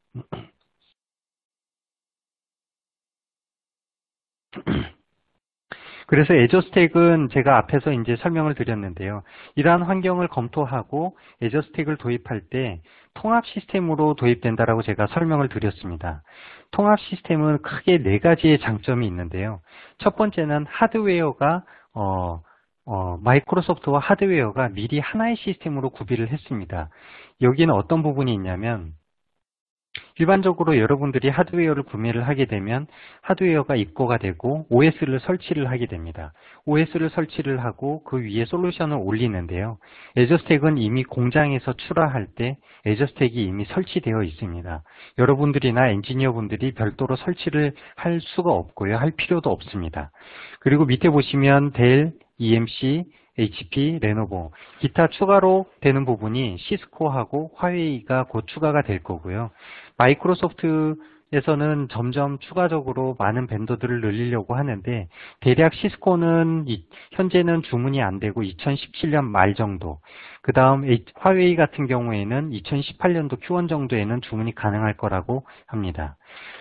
그래서 애저 스택은 제가 앞에서 이제 설명을 드렸는데요. 이러한 환경을 검토하고 애저 스택을 도입할 때 통합 시스템으로 도입된다라고 제가 설명을 드렸습니다. 통합 시스템은 크게 네 가지의 장점이 있는데요. 첫 번째는 하드웨어가 마이크로소프트와 하드웨어가 미리 하나의 시스템으로 구비를 했습니다. 여기는 어떤 부분이 있냐면 일반적으로 여러분들이 하드웨어를 구매를 하게 되면 하드웨어가 입고가 되고 OS를 설치를 하게 됩니다. OS를 설치를 하고 그 위에 솔루션을 올리는데요. 애저스택은 이미 공장에서 출하할 때 애저스택이 이미 설치되어 있습니다. 여러분들이나 엔지니어분들이 별도로 설치를 할 수가 없고요. 할 필요도 없습니다. 그리고 밑에 보시면 델, EMC, HP, 레노버, 기타 추가로 되는 부분이 시스코하고 화웨이가 곧 추가가 될 거고요. 마이크로소프트에서는 점점 추가적으로 많은 벤더들을 늘리려고 하는데 대략 시스코는 현재는 주문이 안 되고 2017년 말 정도, 그 다음 화웨이 같은 경우에는 2018년도 Q1 정도에는 주문이 가능할 거라고 합니다.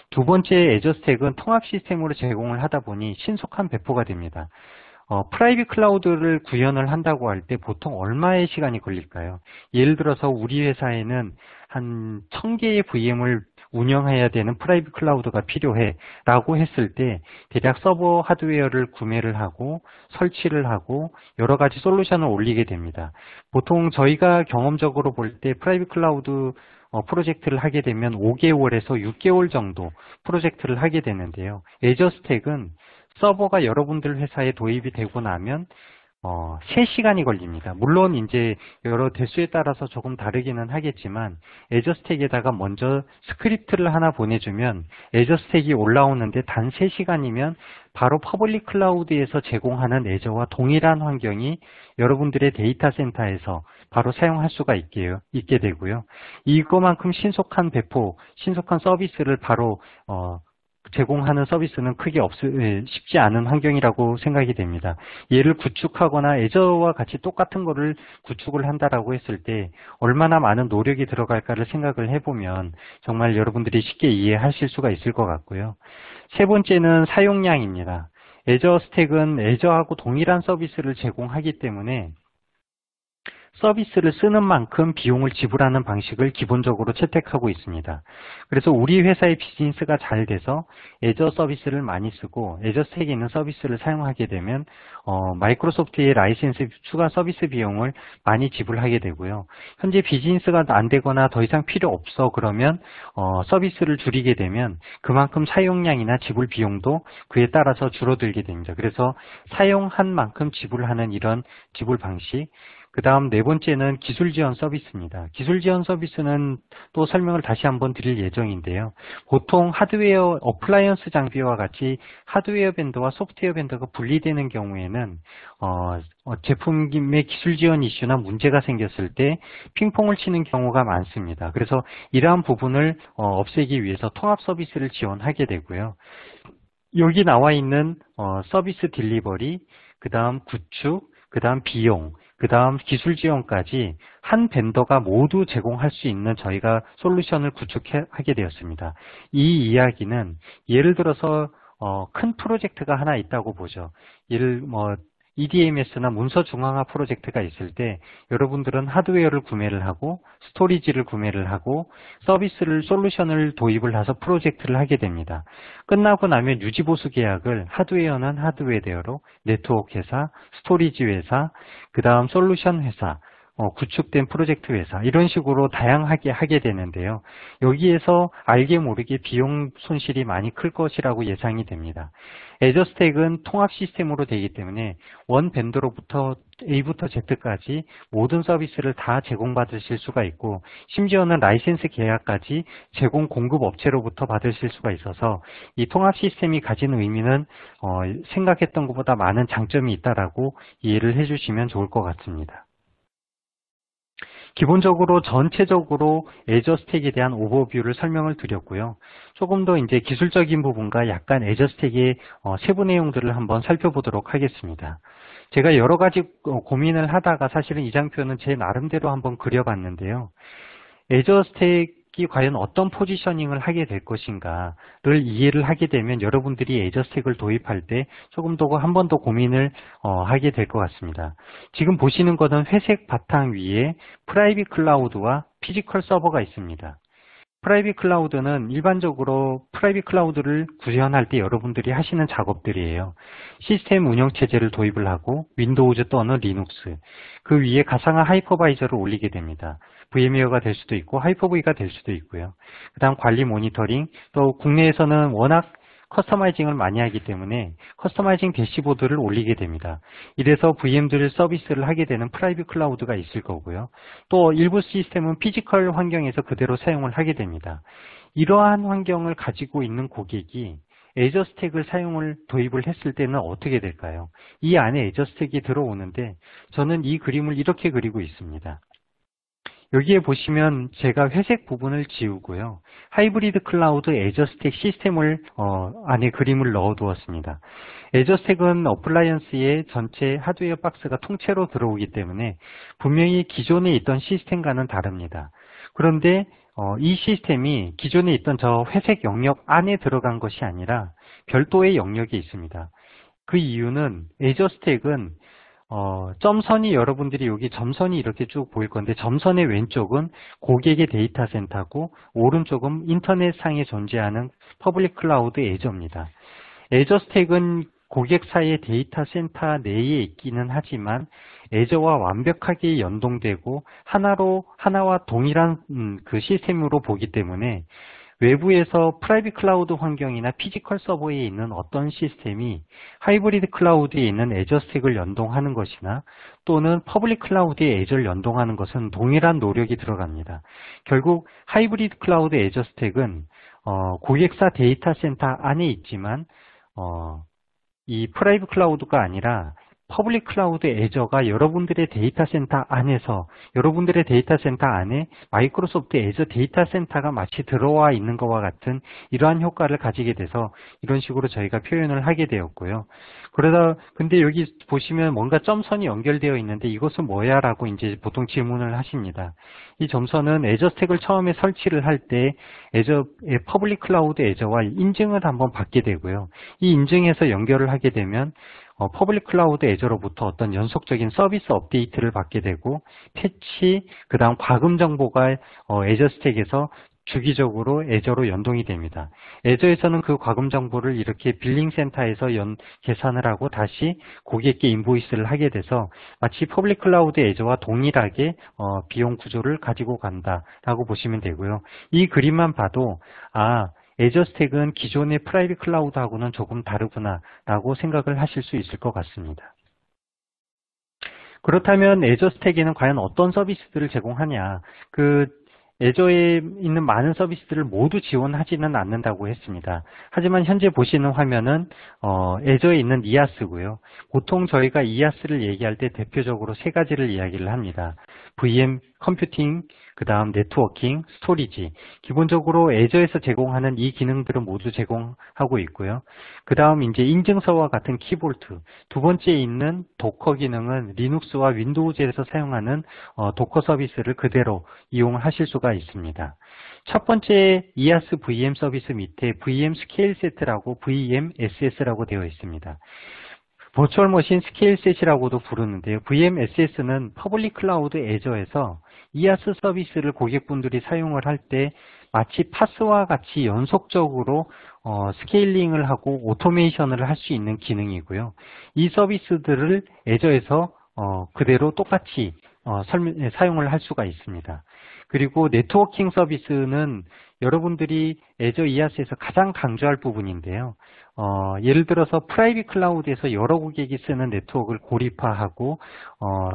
두 번째 애저스택은 통합 시스템으로 제공을 하다 보니 신속한 배포가 됩니다. 프라이빗 클라우드를 구현을 한다고 할 때 보통 얼마의 시간이 걸릴까요? 예를 들어서 우리 회사에는 한 1000개의 VM을 운영해야 되는 프라이빗 클라우드가 필요해 라고 했을 때 대략 서버 하드웨어를 구매를 하고 설치를 하고 여러 가지 솔루션을 올리게 됩니다. 보통 저희가 경험적으로 볼 때 프라이빗 클라우드 프로젝트를 하게 되면 5개월에서 6개월 정도 프로젝트를 하게 되는데요. 애저스택은 서버가 여러분들 회사에 도입이 되고 나면 3시간이 걸립니다. 물론 이제 여러 대수에 따라서 조금 다르기는 하겠지만 애저스택에다가 먼저 스크립트를 하나 보내주면 애저스택이 올라오는데 단 3시간이면 바로 퍼블릭 클라우드에서 제공하는 애저와 동일한 환경이 여러분들의 데이터 센터에서 바로 사용할 수가 있게 되고요. 이거만큼 신속한 배포, 신속한 서비스를 바로 제공하는 서비스는 크게 쉽지 않은 환경이라고 생각이 됩니다. 얘를 구축하거나 애저와 같이 똑같은 거를 구축을 한다라고 했을 때 얼마나 많은 노력이 들어갈까를 생각을 해보면 정말 여러분들이 쉽게 이해하실 수가 있을 것 같고요. 세 번째는 사용량입니다. 애저 스택은 애저하고 동일한 서비스를 제공하기 때문에 서비스를 쓰는 만큼 비용을 지불하는 방식을 기본적으로 채택하고 있습니다. 그래서 우리 회사의 비즈니스가 잘 돼서 애저 서비스를 많이 쓰고 애저 스택에 있는 서비스를 사용하게 되면 마이크로소프트의 라이센스 추가 서비스 비용을 많이 지불하게 되고요. 현재 비즈니스가 안 되거나 더 이상 필요 없어 그러면 서비스를 줄이게 되면 그만큼 사용량이나 지불 비용도 그에 따라서 줄어들게 됩니다. 그래서 사용한 만큼 지불하는 이런 지불 방식. 그 다음 네 번째는 기술 지원 서비스입니다. 기술 지원 서비스는 또 설명을 다시 한번 드릴 예정인데요. 보통 하드웨어 어플라이언스 장비와 같이 하드웨어 벤더와 소프트웨어 벤더가 분리되는 경우에는 제품의 기술 지원 이슈나 문제가 생겼을 때 핑퐁을 치는 경우가 많습니다. 그래서 이러한 부분을 없애기 위해서 통합 서비스를 지원하게 되고요. 여기 나와 있는 서비스 딜리버리, 그 다음 구축, 그 다음 비용, 그 다음 기술 지원까지 한 벤더가 모두 제공할 수 있는 저희가 솔루션을 구축하게 되었습니다. 이 이야기는 예를 들어서 큰 프로젝트가 하나 있다고 보죠. EDMS나 문서 중앙화 프로젝트가 있을 때 여러분들은 하드웨어를 구매를 하고 스토리지를 구매를 하고 솔루션을 도입을 해서 프로젝트를 하게 됩니다. 끝나고 나면 유지보수 계약을 하드웨어는 하드웨어대로 네트워크 회사, 스토리지 회사, 그 다음 솔루션 회사, 구축된 프로젝트 회사 이런 식으로 다양하게 하게 되는데요. 여기에서 알게 모르게 비용 손실이 많이 클 것이라고 예상이 됩니다. 애저스택은 통합 시스템으로 되기 때문에 원 벤더로부터 A부터 Z까지 모든 서비스를 다 제공받으실 수가 있고 심지어는 라이센스 계약까지 제공 공급 업체로부터 받으실 수가 있어서 이 통합 시스템이 가진 의미는 생각했던 것보다 많은 장점이 있다라고 이해를 해주시면 좋을 것 같습니다. 기본적으로 전체적으로 애저스택에 대한 오버뷰를 설명을 드렸고요. 조금 더 이제 기술적인 부분과 약간 애저스택의 세부 내용들을 한번 살펴보도록 하겠습니다. 제가 여러 가지 고민을 하다가 사실은 이 장표는 제 나름대로 한번 그려봤는데요. 애저스택이 과연 어떤 포지셔닝을 하게 될 것인가를 이해를 하게 되면 여러분들이 애저스택을 도입할 때 조금 더 한 번 더 고민을 하게 될 것 같습니다. 지금 보시는 것은 회색 바탕 위에 프라이빗 클라우드와 피지컬 서버가 있습니다. 프라이빗 클라우드는 일반적으로 프라이빗 클라우드를 구현할 때 여러분들이 하시는 작업들이에요. 시스템 운영체제를 도입을 하고 윈도우즈 또는 리눅스, 그 위에 가상화 하이퍼바이저를 올리게 됩니다. VMware가 될 수도 있고 하이퍼V가 될 수도 있고요. 그 다음 관리 모니터링, 또 국내에서는 워낙 커스터마이징을 많이 하기 때문에 커스터마이징 대시보드를 올리게 됩니다. 이래서 VM들 서비스를 하게 되는 프라이빗 클라우드가 있을 거고요. 또 일부 시스템은 피지컬 환경에서 그대로 사용을 하게 됩니다. 이러한 환경을 가지고 있는 고객이 애저 스택을 도입을 했을 때는 어떻게 될까요? 이 안에 애저 스택이 들어오는데 저는 이 그림을 이렇게 그리고 있습니다. 여기에 보시면 제가 회색 부분을 지우고요. 하이브리드 클라우드 애저 스택 시스템을 안에 그림을 넣어 두었습니다. 애저 스택은 어플라이언스의 전체 하드웨어 박스가 통째로 들어오기 때문에 분명히 기존에 있던 시스템과는 다릅니다. 그런데 이 시스템이 기존에 있던 저 회색 영역 안에 들어간 것이 아니라 별도의 영역이 있습니다. 그 이유는 애저 스택은 점선이 여러분들이 여기 점선이 이렇게 쭉 보일 건데 점선의 왼쪽은 고객의 데이터 센터고 오른쪽은 인터넷상에 존재하는 퍼블릭 클라우드 애저입니다. 애저 스택은 고객사의 데이터 센터 내에 있기는 하지만 애저와 완벽하게 연동되고 하나와 동일한 그 시스템으로 보기 때문에 외부에서 프라이빗 클라우드 환경이나 피지컬 서버에 있는 어떤 시스템이 하이브리드 클라우드에 있는 애저 스택을 연동하는 것이나 또는 퍼블릭 클라우드에 애저를 연동하는 것은 동일한 노력이 들어갑니다. 결국 하이브리드 클라우드 애저 스택은 고객사 데이터 센터 안에 있지만 이 프라이빗 클라우드가 아니라 퍼블릭 클라우드 애저가 여러분들의 데이터 센터 안에서 여러분들의 데이터 센터 안에 마이크로소프트 애저 데이터 센터가 마치 들어와 있는 것과 같은 이러한 효과를 가지게 돼서 이런 식으로 저희가 표현을 하게 되었고요. 근데 여기 보시면 뭔가 점선이 연결되어 있는데 이것은 뭐야? 라고 이제 보통 질문을 하십니다. 이 점선은 애저 스택을 처음에 설치를 할 때 퍼블릭 클라우드 애저와 인증을 한번 받게 되고요. 이 인증에서 연결을 하게 되면 퍼블릭 클라우드 애저로부터 어떤 연속적인 서비스 업데이트를 받게 되고 패치, 그 다음 과금 정보가 애저 스택에서 주기적으로 애저로 연동이 됩니다. 애저에서는 그 과금 정보를 이렇게 빌링 센터에서 계산을 하고 다시 고객께 인보이스를 하게 돼서 마치 퍼블릭 클라우드 애저와 동일하게 비용 구조를 가지고 간다라고 보시면 되고요. 이 그림만 봐도 애저 스택은 기존의 프라이빗 클라우드하고는 조금 다르구나 라고 생각을 하실 수 있을 것 같습니다. 그렇다면 애저 스택에는 과연 어떤 서비스들을 제공하냐? 애저에 있는 많은 서비스들을 모두 지원하지는 않는다고 했습니다. 하지만 현재 보시는 화면은 애저에 있는 이아스고요. 보통 저희가 이아스를 얘기할 때 대표적으로 세 가지를 이야기를 합니다. VM 컴퓨팅, 그 다음 네트워킹, 스토리지. 기본적으로 애저에서 제공하는 이 기능들은 모두 제공하고 있고요. 그 다음 이제 인증서와 같은 키볼트. 두 번째에 있는 도커 기능은 리눅스와 윈도우즈에서 사용하는 도커 서비스를 그대로 이용하실 수가 있습니다. 첫 번째 이아스 VM 서비스 밑에 VM 스케일 세트라고 VMSS라고 되어 있습니다. 버추얼 머신 스케일 셋이라고도 부르는데요. VMSS는 퍼블릭 클라우드 애저에서 이아스 서비스를 고객분들이 사용을 할 때 마치 파스와 같이 연속적으로 스케일링을 하고 오토메이션을 할 수 있는 기능이고요. 이 서비스들을 애저에서 그대로 똑같이 사용을 할 수가 있습니다. 그리고 네트워킹 서비스는 여러분들이 애저 이아스에서 가장 강조할 부분인데요. 예를 들어서 프라이빗 클라우드에서 여러 고객이 쓰는 네트워크를 고립화하고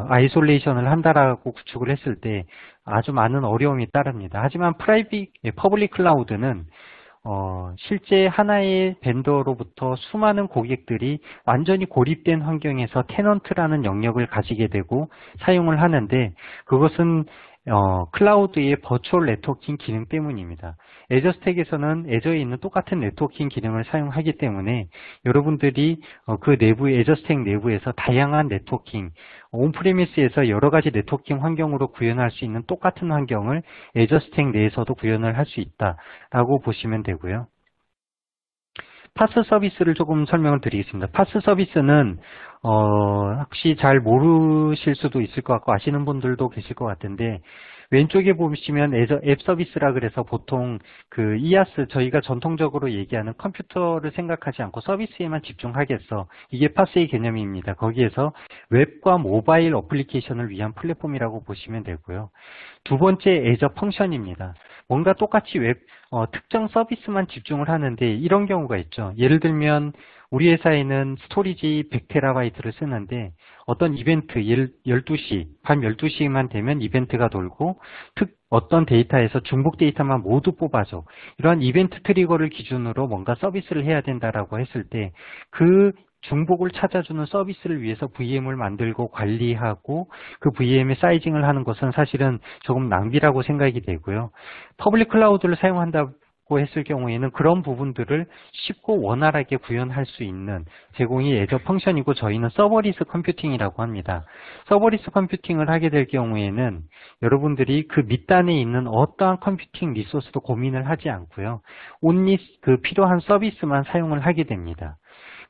아이솔레이션을 한다라고 구축을 했을 때 아주 많은 어려움이 따릅니다. 하지만 퍼블릭 클라우드는 실제 하나의 벤더로부터 수많은 고객들이 완전히 고립된 환경에서 테넌트라는 영역을 가지게 되고 사용을 하는데 그것은 클라우드의 버추얼 네트워킹 기능 때문입니다. 애저 스택에서는 애저에 있는 똑같은 네트워킹 기능을 사용하기 때문에 여러분들이 그 애저 스택 내부에서 다양한 네트워킹, 온프리미스에서 여러 가지 네트워킹 환경으로 구현할 수 있는 똑같은 환경을 애저 스택 내에서도 구현을 할 수 있다라고 보시면 되고요. 파스 서비스를 조금 설명을 드리겠습니다. 파스 서비스는 혹시 잘 모르실 수도 있을 것 같고 아시는 분들도 계실 것 같은데 왼쪽에 보시면 앱 서비스라 그래서 보통 그 이아스 저희가 전통적으로 얘기하는 컴퓨터를 생각하지 않고 서비스에만 집중하겠어. 이게 파스의 개념입니다. 거기에서 웹과 모바일 어플리케이션을 위한 플랫폼이라고 보시면 되고요. 두 번째 애저 펑션입니다. 뭔가 똑같이 특정 서비스만 집중을 하는데 이런 경우가 있죠. 예를 들면 우리 회사에는 스토리지 100TB를 쓰는데 어떤 이벤트 12시, 밤 12시만 되면 이벤트가 돌고 어떤 데이터에서 중복 데이터만 모두 뽑아줘. 이러한 이벤트 트리거를 기준으로 뭔가 서비스를 해야 된다라고 했을 때 그 중복을 찾아주는 서비스를 위해서 VM을 만들고 관리하고 그 VM의 사이징을 하는 것은 사실은 조금 낭비라고 생각이 되고요. 퍼블릭 클라우드를 사용한다고 했을 경우에는 그런 부분들을 쉽고 원활하게 구현할 수 있는 제공이 애저 펑션이고 저희는 서버리스 컴퓨팅이라고 합니다. 서버리스 컴퓨팅을 하게 될 경우에는 여러분들이 그 밑단에 있는 어떠한 컴퓨팅 리소스도 고민을 하지 않고요. 온리 그 필요한 서비스만 사용을 하게 됩니다.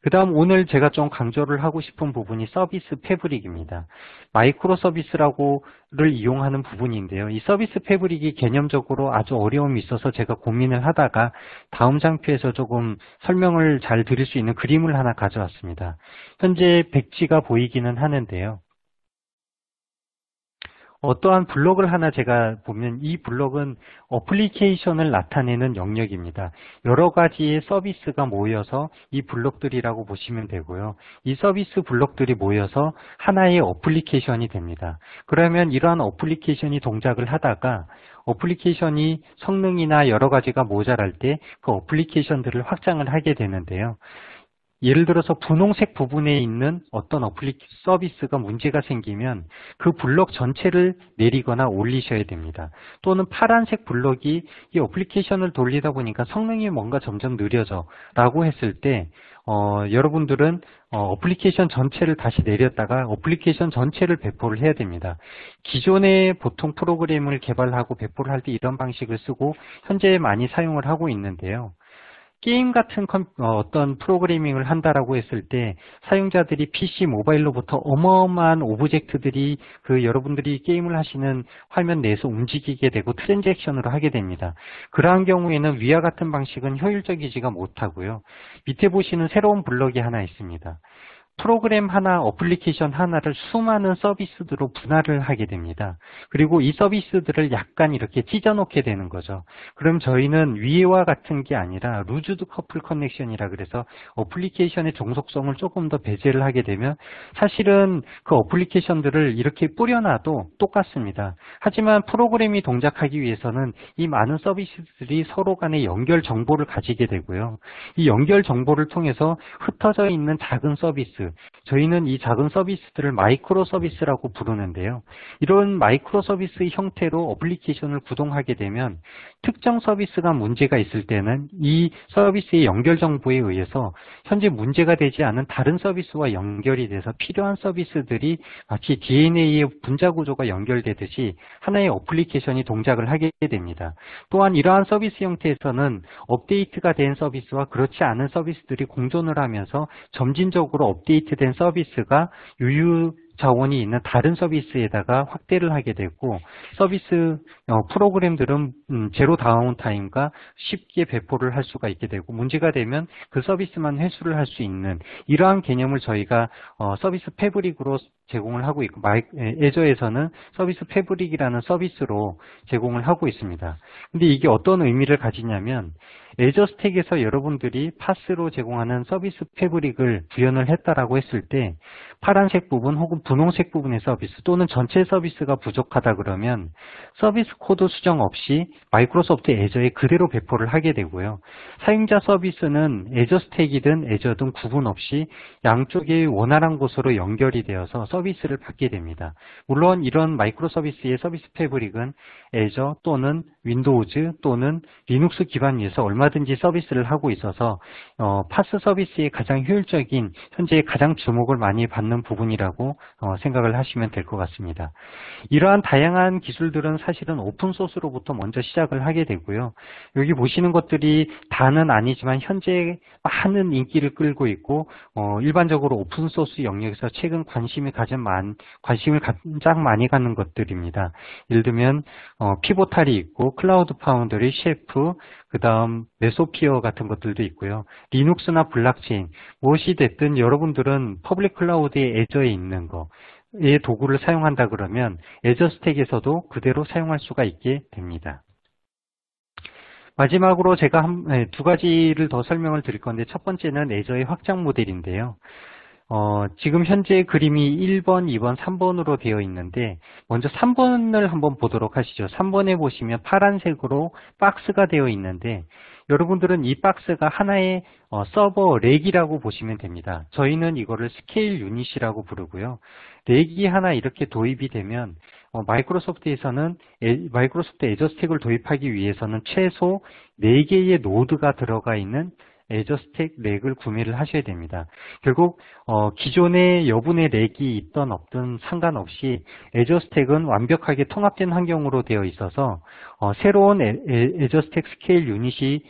그 다음 오늘 제가 좀 강조를 하고 싶은 부분이 서비스 패브릭입니다. 마이크로 서비스를 이용하는 부분인데요. 이 서비스 패브릭이 개념적으로 아주 어려움이 있어서 제가 고민을 하다가 다음 장표에서 조금 설명을 잘 드릴 수 있는 그림을 하나 가져왔습니다. 현재 백지가 보이기는 하는데요. 어떠한 블록을 하나 제가 보면 이 블록은 어플리케이션을 나타내는 영역입니다. 여러 가지의 서비스가 모여서 이 블록들이라고 보시면 되고요. 이 서비스 블록들이 모여서 하나의 어플리케이션이 됩니다. 그러면 이러한 어플리케이션이 동작을 하다가 어플리케이션이 성능이나 여러 가지가 모자랄 때 그 어플리케이션들을 확장을 하게 되는데요. 예를 들어서 분홍색 부분에 있는 어떤 서비스가 문제가 생기면 그 블록 전체를 내리거나 올리셔야 됩니다. 또는 파란색 블록이 이 어플리케이션을 돌리다 보니까 성능이 뭔가 점점 느려져 라고 했을 때 여러분들은 어플리케이션 전체를 다시 내렸다가 어플리케이션 전체를 배포를 해야 됩니다. 기존에 보통 프로그램을 개발하고 배포를 할 때 이런 방식을 쓰고 현재 많이 사용을 하고 있는데요. 게임 같은 어떤 프로그래밍을 한다라고 했을 때 사용자들이 PC, 모바일로부터 어마어마한 오브젝트들이 여러분들이 게임을 하시는 화면 내에서 움직이게 되고 트랜잭션으로 하게 됩니다. 그러한 경우에는 위와 같은 방식은 효율적이지가 못하고요. 밑에 보시는 새로운 블럭이 하나 있습니다. 프로그램 하나, 어플리케이션 하나를 수많은 서비스들로 분할을 하게 됩니다. 그리고 이 서비스들을 약간 이렇게 찢어놓게 되는 거죠. 그럼 저희는 위와 같은 게 아니라 루즈드 커플 커넥션이라 그래서 어플리케이션의 종속성을 조금 더 배제를 하게 되면 사실은 그 어플리케이션들을 이렇게 뿌려놔도 똑같습니다. 하지만 프로그램이 동작하기 위해서는 이 많은 서비스들이 서로 간의 연결 정보를 가지게 되고요. 이 연결 정보를 통해서 흩어져 있는 작은 서비스, 저희는 이 작은 서비스들을 마이크로 서비스라고 부르는데요. 이런 마이크로 서비스 형태로 어플리케이션을 구동하게 되면 특정 서비스가 문제가 있을 때는 이 서비스의 연결 정보에 의해서 현재 문제가 되지 않은 다른 서비스와 연결이 돼서 필요한 서비스들이 마치 DNA의 분자 구조가 연결되듯이 하나의 어플리케이션이 동작을 하게 됩니다. 또한 이러한 서비스 형태에서는 업데이트가 된 서비스와 그렇지 않은 서비스들이 공존을 하면서 점진적으로 업데이트된 서비스가 유유 자원이 있는 다른 서비스에다가 확대를 하게 되고 서비스 프로그램들은 제로 다운타임과 쉽게 배포를 할 수가 있게 되고 문제가 되면 그 서비스만 회수를 할 수 있는 이러한 개념을 저희가 서비스 패브릭으로 제공을 하고 있고 애저에서는 서비스 패브릭이라는 서비스로 제공을 하고 있습니다. 근데 이게 어떤 의미를 가지냐면 애저 스택에서 여러분들이 파스로 제공하는 서비스 패브릭을 구현을 했다라고 했을 때 파란색 부분 혹은 분홍색 부분의 서비스 또는 전체 서비스가 부족하다 그러면 서비스 코드 수정 없이 마이크로소프트 애저에 그대로 배포를 하게 되고요. 사용자 서비스는 애저 스택이든 애저든 구분 없이 양쪽의 원활한 곳으로 연결이 되어서 서비스를 받게 됩니다. 물론 이런 마이크로 서비스의 서비스 패브릭은 애저 또는 윈도우즈 또는 리눅스 기반에서 얼마든지 서비스를 하고 있어서 파스 서비스의 가장 효율적인 현재 가장 주목을 많이 받는 부분이라고 생각을 하시면 될 것 같습니다. 이러한 다양한 기술들은 사실은 오픈소스로부터 먼저 시작을 하게 되고요. 여기 보시는 것들이 다는 아니지만 현재 많은 인기를 끌고 있고 일반적으로 오픈소스 영역에서 최근 관심을 가장 많이 갖는 것들입니다. 예를 들면 피보탈이 있고 클라우드 파운드리, 셰프, 그 다음 메소피어 같은 것들도 있고요. 리눅스나 블록체인 무엇이 됐든 여러분들은 퍼블릭 클라우드의 애저에 있는 거의 도구를 사용한다 그러면 애저 스택에서도 그대로 사용할 수가 있게 됩니다. 마지막으로 제가 두 가지를 더 설명을 드릴 건데 첫 번째는 애저의 확장 모델인데요. 지금 현재 그림이 1번, 2번, 3번으로 되어 있는데 먼저 3번을 한번 보도록 하시죠. 3번에 보시면 파란색으로 박스가 되어 있는데 여러분들은 이 박스가 하나의 서버 렉이라고 보시면 됩니다. 저희는 이거를 스케일 유닛이라고 부르고요. 렉이 하나 이렇게 도입이 되면 마이크로소프트에서는 마이크로소프트 애저 스택을 도입하기 위해서는 최소 4개의 노드가 들어가 있는 애저 스택 렉을 구매를 하셔야 됩니다. 결국 기존의 여분의 렉이 있던 없든 상관없이 애저 스택은 완벽하게 통합된 환경으로 되어 있어서 새로운 애저 스택 스케일 유닛이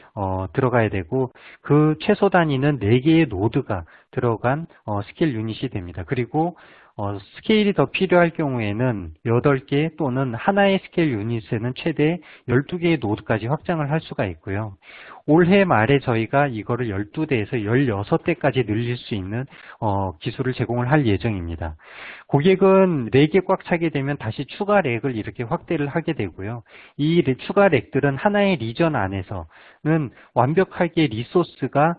들어가야 되고 그 최소 단위는 4개의 노드가 들어간 스케일 유닛이 됩니다. 그리고 스케일이 더 필요할 경우에는 8개 또는 하나의 스케일 유닛에는 최대 12개의 노드까지 확장을 할 수가 있고요. 올해 말에 저희가 이거를 12대에서 16대까지 늘릴 수 있는 기술을 제공을 할 예정입니다. 고객은 렉이 꽉 차게 되면 다시 추가 렉을 이렇게 확대를 하게 되고요. 이 추가 렉들은 하나의 리전 안에서는 완벽하게 리소스가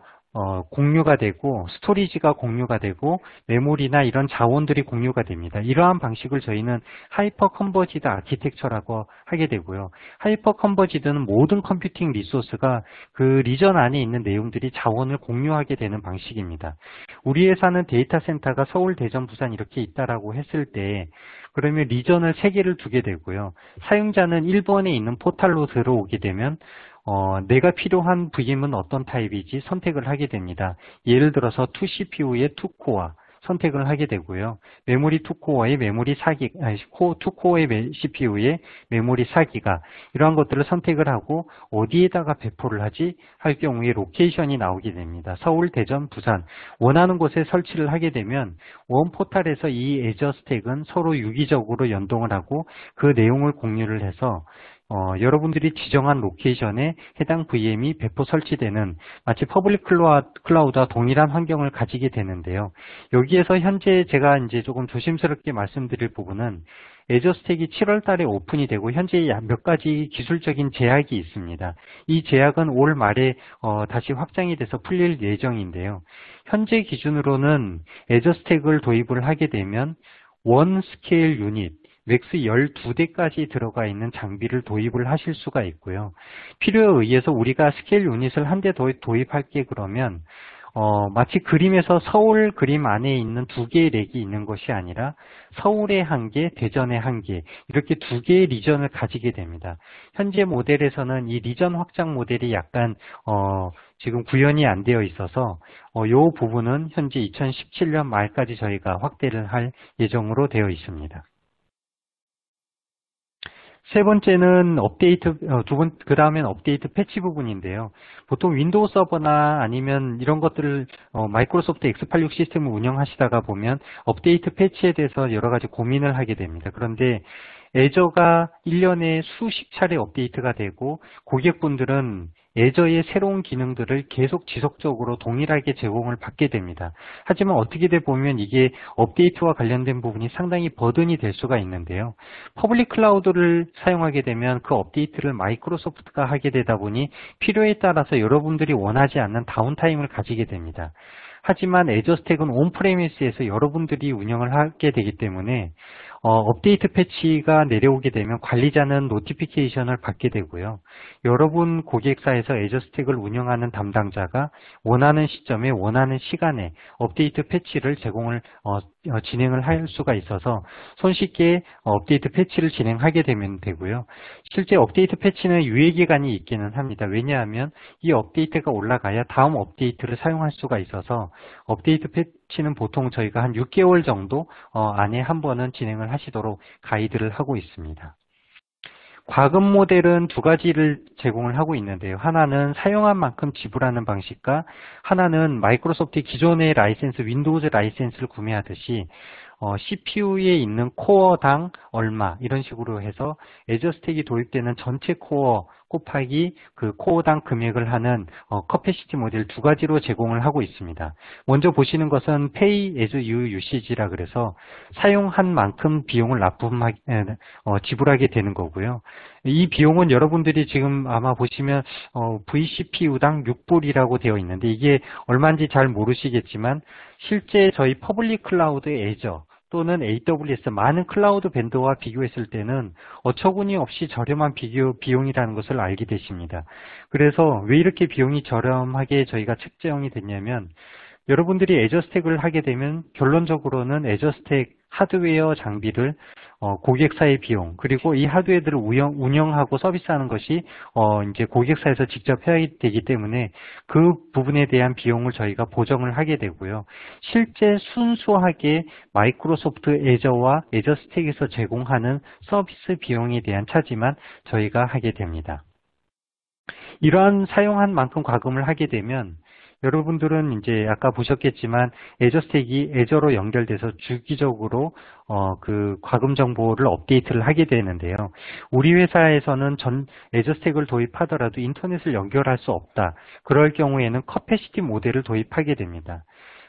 공유가 되고 스토리지가 공유가 되고 메모리나 이런 자원들이 공유가 됩니다. 이러한 방식을 저희는 하이퍼 컨버지드 아키텍처라고 하게 되고요. 하이퍼 컨버지드는 모든 컴퓨팅 리소스가 그 리전 안에 있는 내용들이 자원을 공유하게 되는 방식입니다. 우리 회사는 데이터 센터가 서울, 대전, 부산 이렇게 있다라고 했을 때 그러면 리전을 3개를 두게 되고요. 사용자는 1번에 있는 포탈로 들어오게 되면 내가 필요한 VM은 어떤 타입이지 선택을 하게 됩니다. 예를 들어서 2CPU의 2코어 선택을 하게 되고요. 메모리 2코어의 메모리 4기가, 2코어의 CPU의 메모리 4기가 이러한 것들을 선택을 하고 어디에다가 배포를 하지 할 경우에 로케이션이 나오게 됩니다. 서울, 대전, 부산 원하는 곳에 설치를 하게 되면 원 포탈에서 이 애저 스택은 서로 유기적으로 연동을 하고 그 내용을 공유를 해서 여러분들이 지정한 로케이션에 해당 VM이 배포 설치되는 마치 퍼블릭 클라우드와 동일한 환경을 가지게 되는데요. 여기에서 현재 제가 이제 조금 조심스럽게 말씀드릴 부분은 애저 스택이 7월 달에 오픈이 되고 현재 몇 가지 기술적인 제약이 있습니다. 이 제약은 올 말에 다시 확장이 돼서 풀릴 예정인데요. 현재 기준으로는 애저 스택을 도입을 하게 되면 원 스케일 유닛 맥스 12대까지 들어가 있는 장비를 도입을 하실 수가 있고요. 필요에 의해서 우리가 스케일 유닛을 한 대 더 도입할게 그러면 마치 그림에서 서울 그림 안에 있는 2개의 렉이 있는 것이 아니라 서울에 1개, 대전에 1개 이렇게 2개의 리전을 가지게 됩니다. 현재 모델에서는 이 리전 확장 모델이 약간 지금 구현이 안 되어 있어서 이 부분은 현재 2017년 말까지 저희가 확대를 할 예정으로 되어 있습니다. 세 번째는 업데이트, 그 다음엔 업데이트 패치 부분인데요. 보통 윈도우 서버나 아니면 이런 것들을, 마이크로소프트 X86 시스템을 운영하시다가 보면 업데이트 패치에 대해서 여러 가지 고민을 하게 됩니다. 그런데 애저가 1년에 수십 차례 업데이트가 되고 고객분들은 애저의 새로운 기능들을 계속 지속적으로 동일하게 제공을 받게 됩니다. 하지만 어떻게 돼 보면 이게 업데이트와 관련된 부분이 상당히 버든이 될 수가 있는데요. 퍼블릭 클라우드를 사용하게 되면 그 업데이트를 마이크로소프트가 하게 되다 보니 필요에 따라서 여러분들이 원하지 않는 다운타임을 가지게 됩니다. 하지만 애저 스택은 온프레미스에서 여러분들이 운영을 하게 되기 때문에 업데이트 패치가 내려오게 되면 관리자는 노티피케이션을 받게 되고요. 여러분 고객사에서 애저 스택을 운영하는 담당자가 원하는 시점에 원하는 시간에 업데이트 패치를 제공을 진행을 할 수가 있어서 손쉽게 업데이트 패치를 진행하게 되면 되고요. 실제 업데이트 패치는 유예기간이 있기는 합니다. 왜냐하면 이 업데이트가 올라가야 다음 업데이트를 사용할 수가 있어서 업데이트 패치는 보통 저희가 한 6개월 정도 안에 한 번은 진행을 하시도록 가이드를 하고 있습니다. 과금 모델은 두 가지를 제공을 하고 있는데요. 하나는 사용한 만큼 지불하는 방식과 하나는 마이크로소프트 기존의 라이센스, 윈도우즈 라이센스를 구매하듯이 CPU에 있는 코어당 얼마 이런 식으로 해서 애저 스택이 도입되는 전체 코어 곱하기 그 코어당 금액을 하는 커패시티 모델 두 가지로 제공을 하고 있습니다. 먼저 보시는 것은 Pay as you usage라 그래서 사용한 만큼 비용을 지불하게 되는 거고요. 이 비용은 여러분들이 지금 아마 보시면 vCPU당 6불이라고 되어 있는데 이게 얼마인지 잘 모르시겠지만 실제 저희 퍼블릭 클라우드 애저 또는 AWS 많은 클라우드 벤더와 비교했을 때는 어처구니 없이 저렴한 비용이라는 것을 알게 되십니다. 그래서 왜 이렇게 비용이 저렴하게 저희가 책정이 됐냐면 여러분들이 애저 스택을 하게 되면 결론적으로는 애저 스택 하드웨어 장비를 고객사의 비용 그리고 이 하드웨어들을 운영하고 서비스하는 것이 이제 고객사에서 직접 해야 되기 때문에 그 부분에 대한 비용을 저희가 보정을 하게 되고요. 실제 순수하게 마이크로소프트 애저와 애저 스택에서 제공하는 서비스 비용에 대한 차지만 저희가 하게 됩니다. 이러한 사용한 만큼 과금을 하게 되면 여러분들은 이제 아까 보셨겠지만 애저 스택이 애저로 연결돼서 주기적으로 그 과금 정보를 업데이트를 하게 되는데요. 우리 회사에서는 애저 스택을 도입하더라도 인터넷을 연결할 수 없다. 그럴 경우에는 커패시티 모델을 도입하게 됩니다.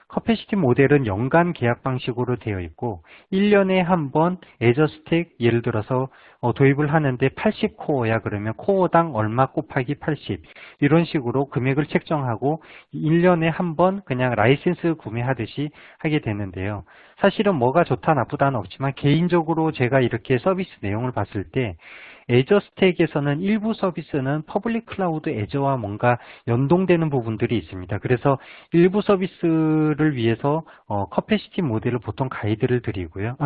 커패시티 모델은 연간 계약 방식으로 되어 있고 1년에 한 번 애저 스택 예를 들어서 도입을 하는데 80코어야 그러면 코어당 얼마 곱하기 80 이런 식으로 금액을 책정하고 1년에 한 번 그냥 라이센스 구매하듯이 하게 되는데요. 사실은 뭐가 좋다 나쁘다는 없지만 개인적으로 제가 이렇게 서비스 내용을 봤을 때 애저 스택에서는 일부 서비스는 퍼블릭 클라우드 애저와 뭔가 연동되는 부분들이 있습니다. 그래서 일부 서비스를 위해서 커패시티 모델을 보통 가이드를 드리고요.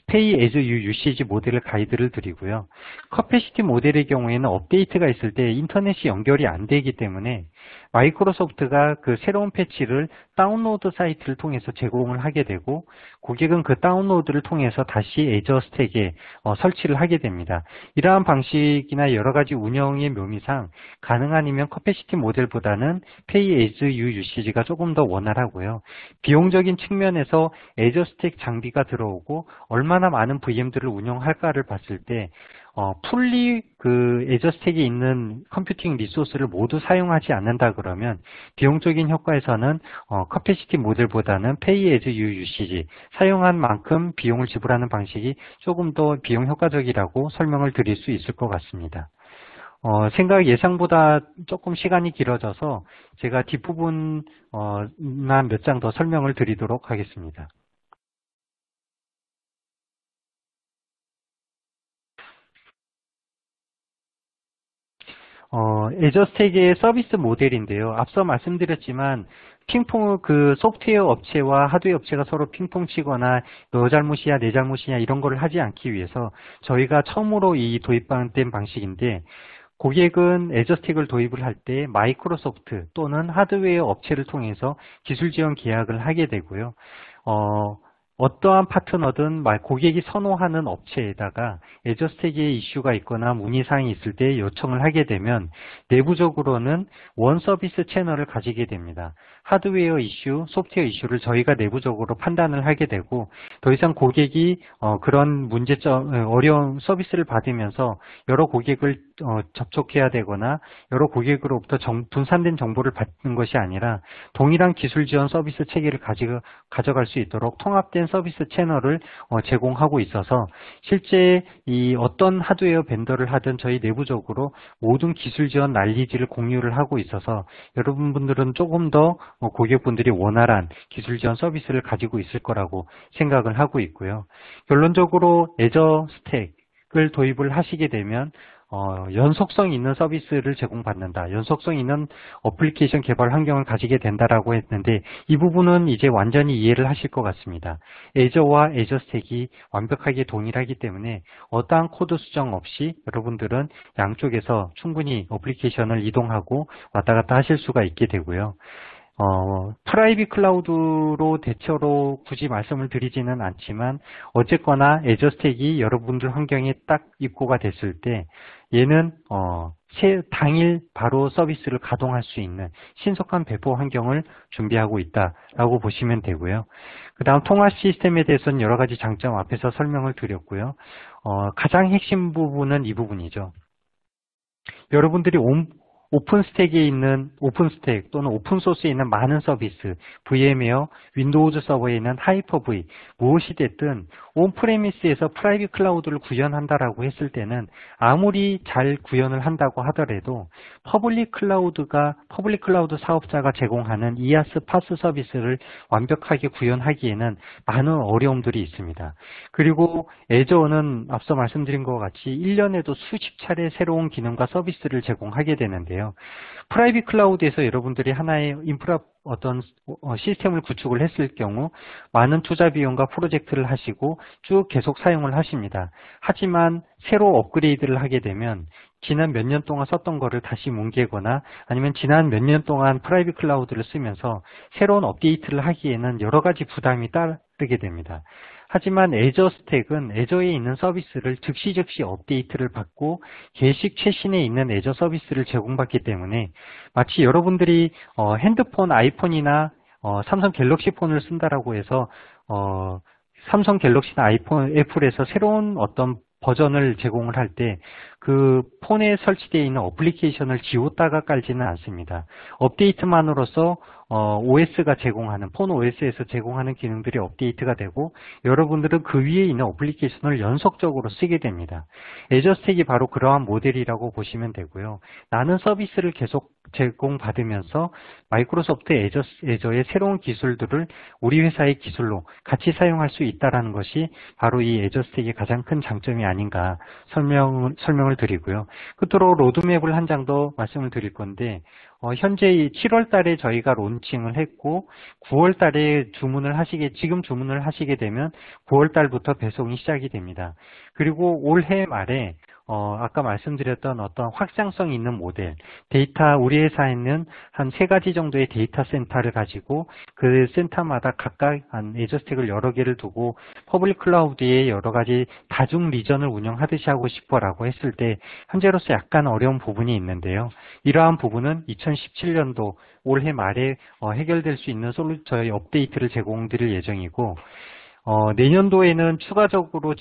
Pay as you usage 모델을 가이드를 드리고요. 커패시티 모델의 경우에는 업데이트가 있을 때 인터넷이 연결이 안 되기 때문에 마이크로소프트가 그 새로운 패치를 다운로드 사이트를 통해서 제공을 하게 되고 고객은 그 다운로드를 통해서 다시 애저 스택에 설치를 하게 됩니다. 이러한 방식이나 여러 가지 운영의 묘미상 가능하면 커패시티 모델보다는 Pay as you usage가 조금 더 원활하고요. 비용적인 측면에서 애저 스택 장비가 들어오고 얼마나 많은 VM들을 운영할까를 봤을 때 풀리 그 애저 스택에 있는 컴퓨팅 리소스를 모두 사용하지 않는다 그러면 비용적인 효과에서는 커패시티 모델보다는 Pay as you usage 사용한 만큼 비용을 지불하는 방식이 조금 더 비용 효과적이라고 설명을 드릴 수 있을 것 같습니다. 생각 예상보다 조금 시간이 길어져서 제가 뒷부분 몇 장 더 설명을 드리도록 하겠습니다. 애저 스택의 서비스 모델인데요. 앞서 말씀드렸지만 그 소프트웨어 업체와 하드웨어 업체가 서로 핑퐁 치거나 너 잘못이야 내 잘못이냐 이런 거를 하지 않기 위해서 저희가 처음으로 이 도입된 방식인데 고객은 애저 스택을 도입을 할 때 마이크로소프트 또는 하드웨어 업체를 통해서 기술 지원 계약을 하게 되고요. 어떠한 파트너든 고객이 선호하는 업체에다가 애저 스택에 이슈가 있거나 문의사항이 있을 때 요청을 하게 되면 내부적으로는 원 서비스 채널을 가지게 됩니다. 하드웨어 이슈, 소프트웨어 이슈를 저희가 내부적으로 판단을 하게 되고 더 이상 고객이 그런 어려운 서비스를 받으면서 여러 고객을 접촉해야 되거나 여러 고객으로부터 분산된 정보를 받는 것이 아니라 동일한 기술 지원 서비스 체계를 가져갈 수 있도록 통합된 서비스 채널을 제공하고 있어서 실제 이 어떤 하드웨어 벤더를 하든 저희 내부적으로 모든 기술 지원 난리지를 공유를 하고 있어서 여러분들은 조금 더 고객분들이 원활한 기술 지원 서비스를 가지고 있을 거라고 생각을 하고 있고요. 결론적으로 애저 스택을 도입을 하시게 되면 연속성 있는 서비스를 제공받는다. 연속성 있는 어플리케이션 개발 환경을 가지게 된다라고 했는데 이 부분은 이제 완전히 이해를 하실 것 같습니다. 애저와 애저 스택이 완벽하게 동일하기 때문에 어떠한 코드 수정 없이 여러분들은 양쪽에서 충분히 어플리케이션을 이동하고 왔다 갔다 하실 수가 있게 되고요. 프라이빗 클라우드로 대체로 굳이 말씀을 드리지는 않지만 어쨌거나 애저 스택이 여러분들 환경에 딱 입고가 됐을 때 얘는 당일 바로 서비스를 가동할 수 있는 신속한 배포 환경을 준비하고 있다라고 보시면 되고요. 그 다음 통화 시스템에 대해서는 여러 가지 장점 앞에서 설명을 드렸고요. 가장 핵심 부분은 이 부분이죠. 여러분들이 오픈스택에 있는 오픈스택 또는 오픈소스에 있는 많은 서비스, VM웨어, 윈도우즈 서버에 있는 하이퍼V 무엇이 됐든 온프레미스에서 프라이빗 클라우드를 구현한다라고 했을 때는 아무리 잘 구현을 한다고 하더라도 퍼블릭 클라우드 사업자가 제공하는 이아스 파스 서비스를 완벽하게 구현하기에는 많은 어려움들이 있습니다. 그리고 애저는 앞서 말씀드린 것 같이 1년에도 수십 차례 새로운 기능과 서비스를 제공하게 되는데요. 프라이빗 클라우드에서 여러분들이 하나의 인프라 어떤 시스템을 구축을 했을 경우 많은 투자 비용과 프로젝트를 하시고 쭉 계속 사용을 하십니다. 하지만 새로 업그레이드를 하게 되면 지난 몇 년 동안 썼던 거를 다시 뭉개거나 아니면 지난 몇 년 동안 프라이빗 클라우드를 쓰면서 새로운 업데이트를 하기에는 여러 가지 부담이 따르게 됩니다. 하지만 애저 스택은 애저에 있는 서비스를 즉시 업데이트를 받고 계식 최신에 있는 애저 서비스를 제공받기 때문에 마치 여러분들이 핸드폰, 아이폰이나 삼성 갤럭시 폰을 쓴다라고 해서 삼성 갤럭시나 아이폰, 애플에서 새로운 어떤 버전을 제공을 할 때 그 폰에 설치되어 있는 어플리케이션을 지웠다가 깔지는 않습니다. 업데이트만으로써 OS가 제공하는 폰 OS에서 제공하는 기능들이 업데이트가 되고 여러분들은 그 위에 있는 어플리케이션을 연속적으로 쓰게 됩니다. 애저 스택이 바로 그러한 모델이라고 보시면 되고요. 나는 서비스를 계속 제공받으면서 마이크로소프트 애저의 새로운 기술들을 우리 회사의 기술로 같이 사용할 수 있다는 것이 바로 이 애저 스택의 가장 큰 장점이 아닌가 설명을 드리고요. 끝으로 로드맵을 한 장 더 말씀을 드릴 건데 현재 7월 달에 저희가 론칭을 했고 9월 달에 지금 주문을 하시게 되면 9월 달부터 배송이 시작이 됩니다. 그리고 올해 말에 아까 말씀드렸던 어떤 확장성 있는 모델, 우리 회사에는 한 3가지 정도의 데이터 센터를 가지고 그 센터마다 각각 한 애저 스택을 여러 개를 두고 퍼블릭 클라우드에 여러 가지 다중 리전을 운영하듯이 하고 싶어라고 했을 때 현재로서 약간 어려운 부분이 있는데요. 이러한 부분은 2017년도 올해 말에 해결될 수 있는 저희 업데이트를 제공드릴 예정이고 내년도에는 추가적으로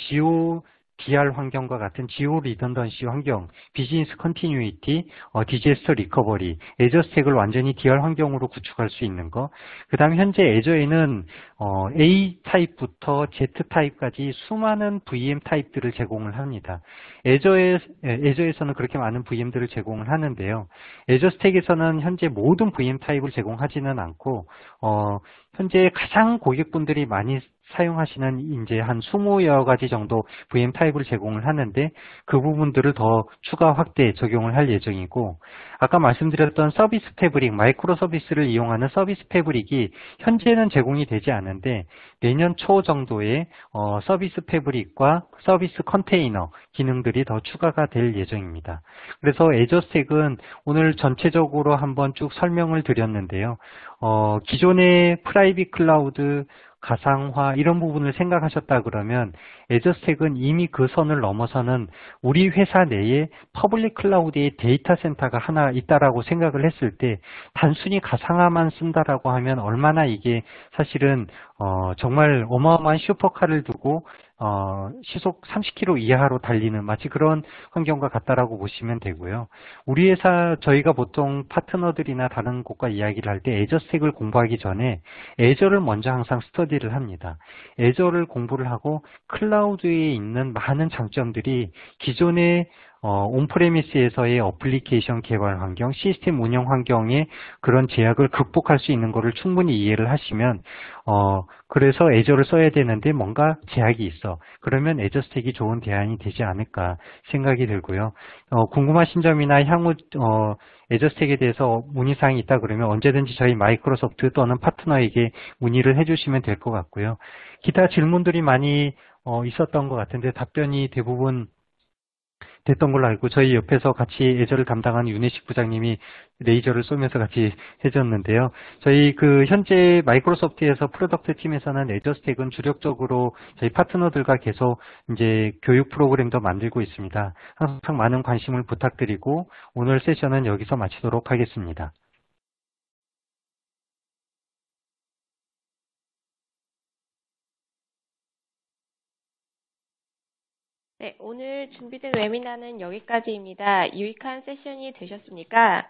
DR 환경과 같은 지오 리던던시 환경, 비즈니스 컨티뉴이티, 디제스터 리커버리, 애저 스택을 완전히 DR 환경으로 구축할 수 있는 거. 그 다음 현재 애저에는 A 타입부터 Z 타입까지 수많은 VM 타입들을 제공을 합니다. 애저에서는 그렇게 많은 VM들을 제공을 하는데요. 애저 스택에서는 현재 모든 VM 타입을 제공하지는 않고 현재 가장 고객분들이 많이 사용하시는 이제 한 20여 가지 정도 VM 타입을 제공을 하는데 그 부분들을 더 추가 확대 적용을 할 예정이고 아까 말씀드렸던 서비스 패브릭, 마이크로 서비스를 이용하는 서비스 패브릭이 현재는 제공이 되지 않은데 내년 초 정도에 서비스 패브릭과 서비스 컨테이너 기능들이 더 추가가 될 예정입니다. 그래서 애저 스택은 오늘 전체적으로 한번 쭉 설명을 드렸는데요. 기존의 프라이빗 클라우드 가상화 이런 부분을 생각하셨다 그러면 애저 스택은 이미 그 선을 넘어서는 우리 회사 내에 퍼블릭 클라우드의 데이터 센터가 하나 있다라고 생각을 했을 때 단순히 가상화만 쓴다라고 하면 얼마나 이게 사실은 정말 어마어마한 슈퍼카를 두고 시속 30km 이하로 달리는 마치 그런 환경과 같다라고 보시면 되고요. 우리 회사 저희가 보통 파트너들이나 다른 곳과 이야기를 할 때 애저 스택을 공부하기 전에 애저를 먼저 항상 스터디를 합니다. 애저를 공부를 하고 클라우드에 있는 많은 장점들이 기존의 온프레미스에서의 어플리케이션 개발 환경, 시스템 운영 환경의 그런 제약을 극복할 수 있는 것을 충분히 이해를 하시면, 그래서 애저를 써야 되는데 뭔가 제약이 있어. 그러면 애저 스택이 좋은 대안이 되지 않을까 생각이 들고요. 궁금하신 점이나 향후, 애저 스택에 대해서 문의사항이 있다 그러면 언제든지 저희 마이크로소프트 또는 파트너에게 문의를 해주시면 될 것 같고요. 기타 질문들이 많이 있었던 것 같은데 답변이 대부분 됐던 걸로 알고 저희 옆에서 같이 애저를 담당하는 윤혜식 부장님이 레이저를 쏘면서 같이 해줬는데요. 저희 그 현재 마이크로소프트에서 프로덕트 팀에서는 애저 스택은 주력적으로 저희 파트너들과 계속 이제 교육 프로그램도 만들고 있습니다. 항상 많은 관심을 부탁드리고 오늘 세션은 여기서 마치도록 하겠습니다. 네, 오늘 준비된 웨비나는 여기까지입니다. 유익한 세션이 되셨습니까?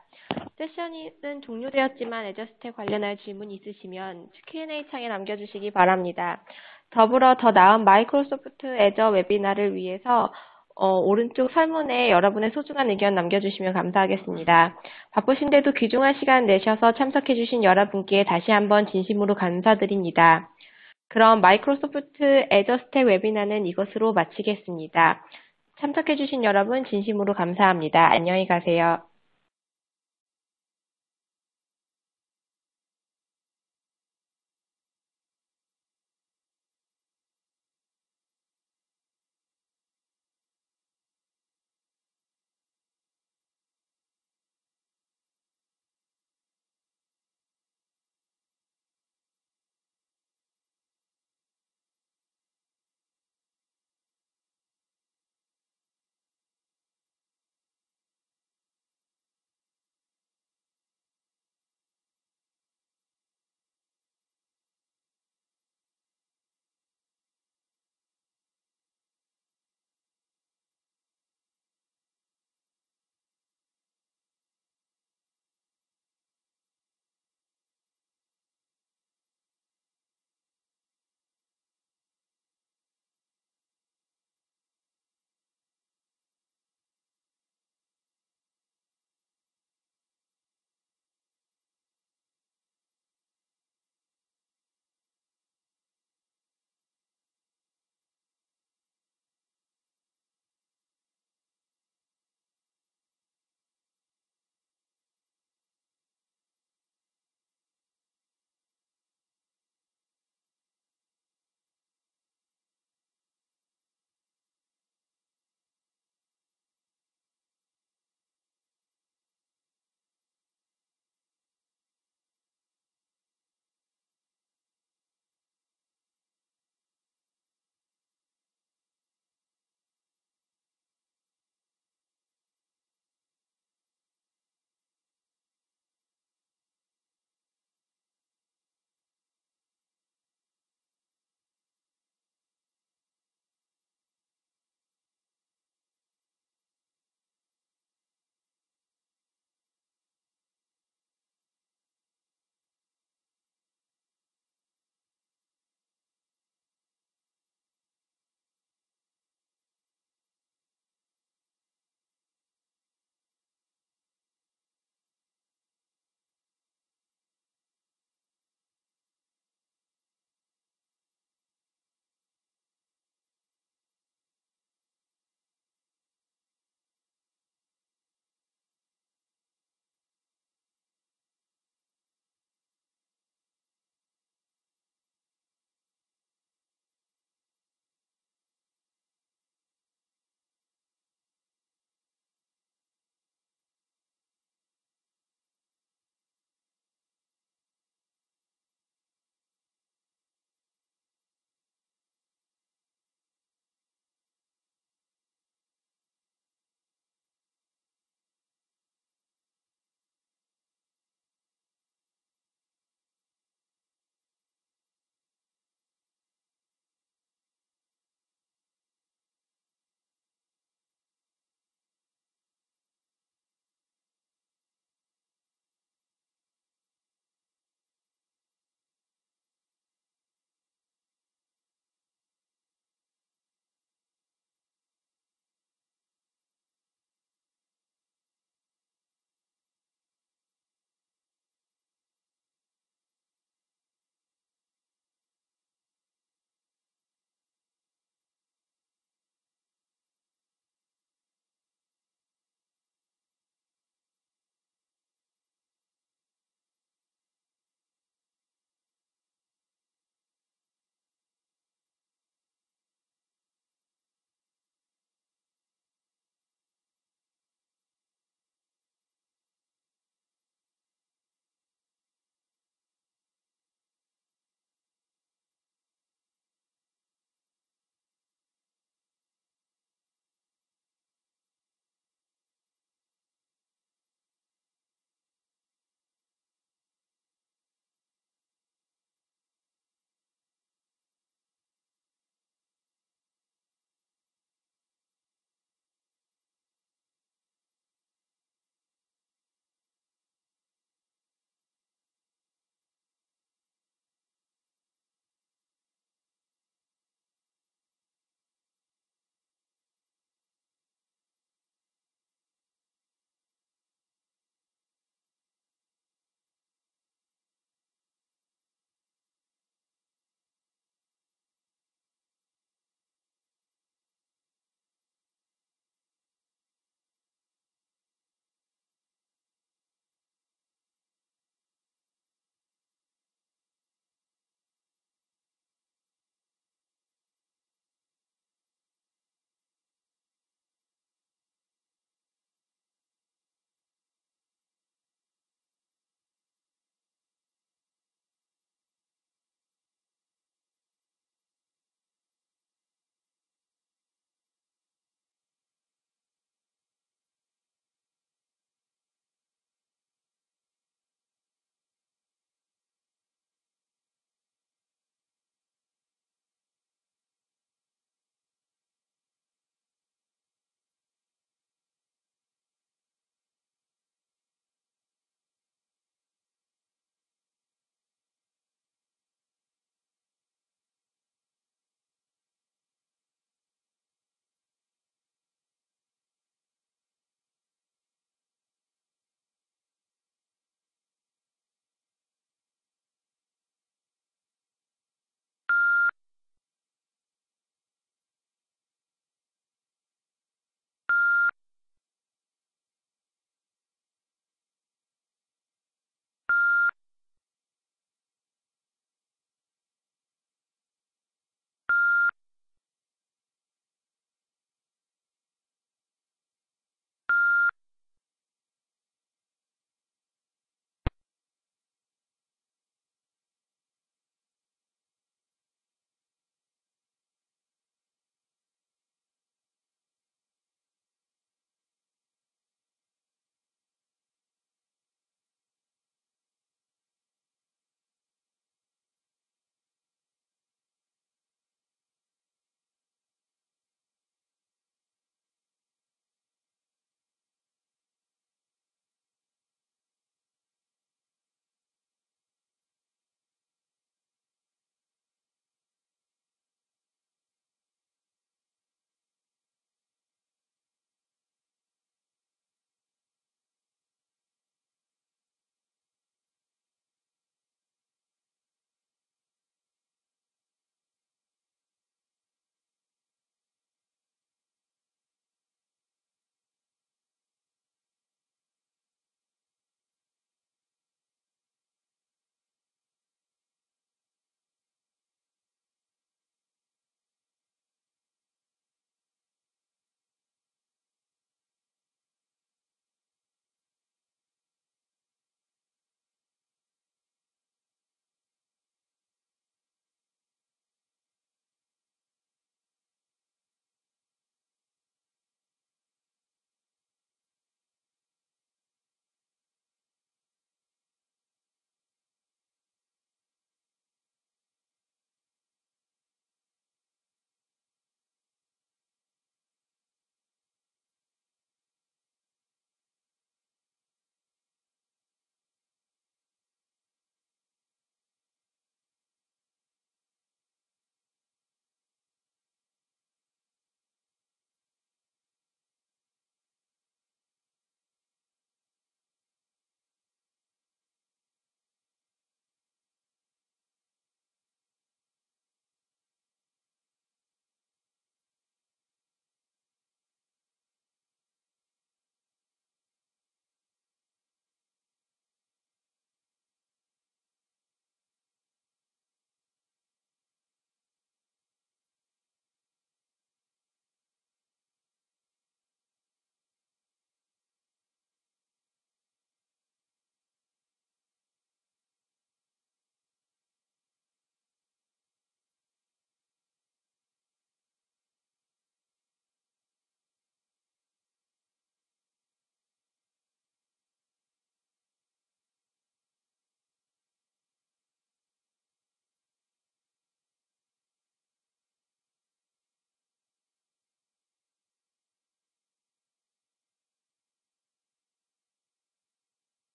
세션은 종료되었지만 애저스택 관련한 질문 있으시면 Q&A 창에 남겨주시기 바랍니다. 더불어 더 나은 마이크로소프트 애저 웨비나를 위해서 오른쪽 설문에 여러분의 소중한 의견 남겨주시면 감사하겠습니다. 바쁘신데도 귀중한 시간 내셔서 참석해주신 여러분께 다시 한번 진심으로 감사드립니다. 그럼 마이크로소프트 애저 스택 웨비나는 이것으로 마치겠습니다. 참석해주신 여러분 진심으로 감사합니다. 안녕히 가세요.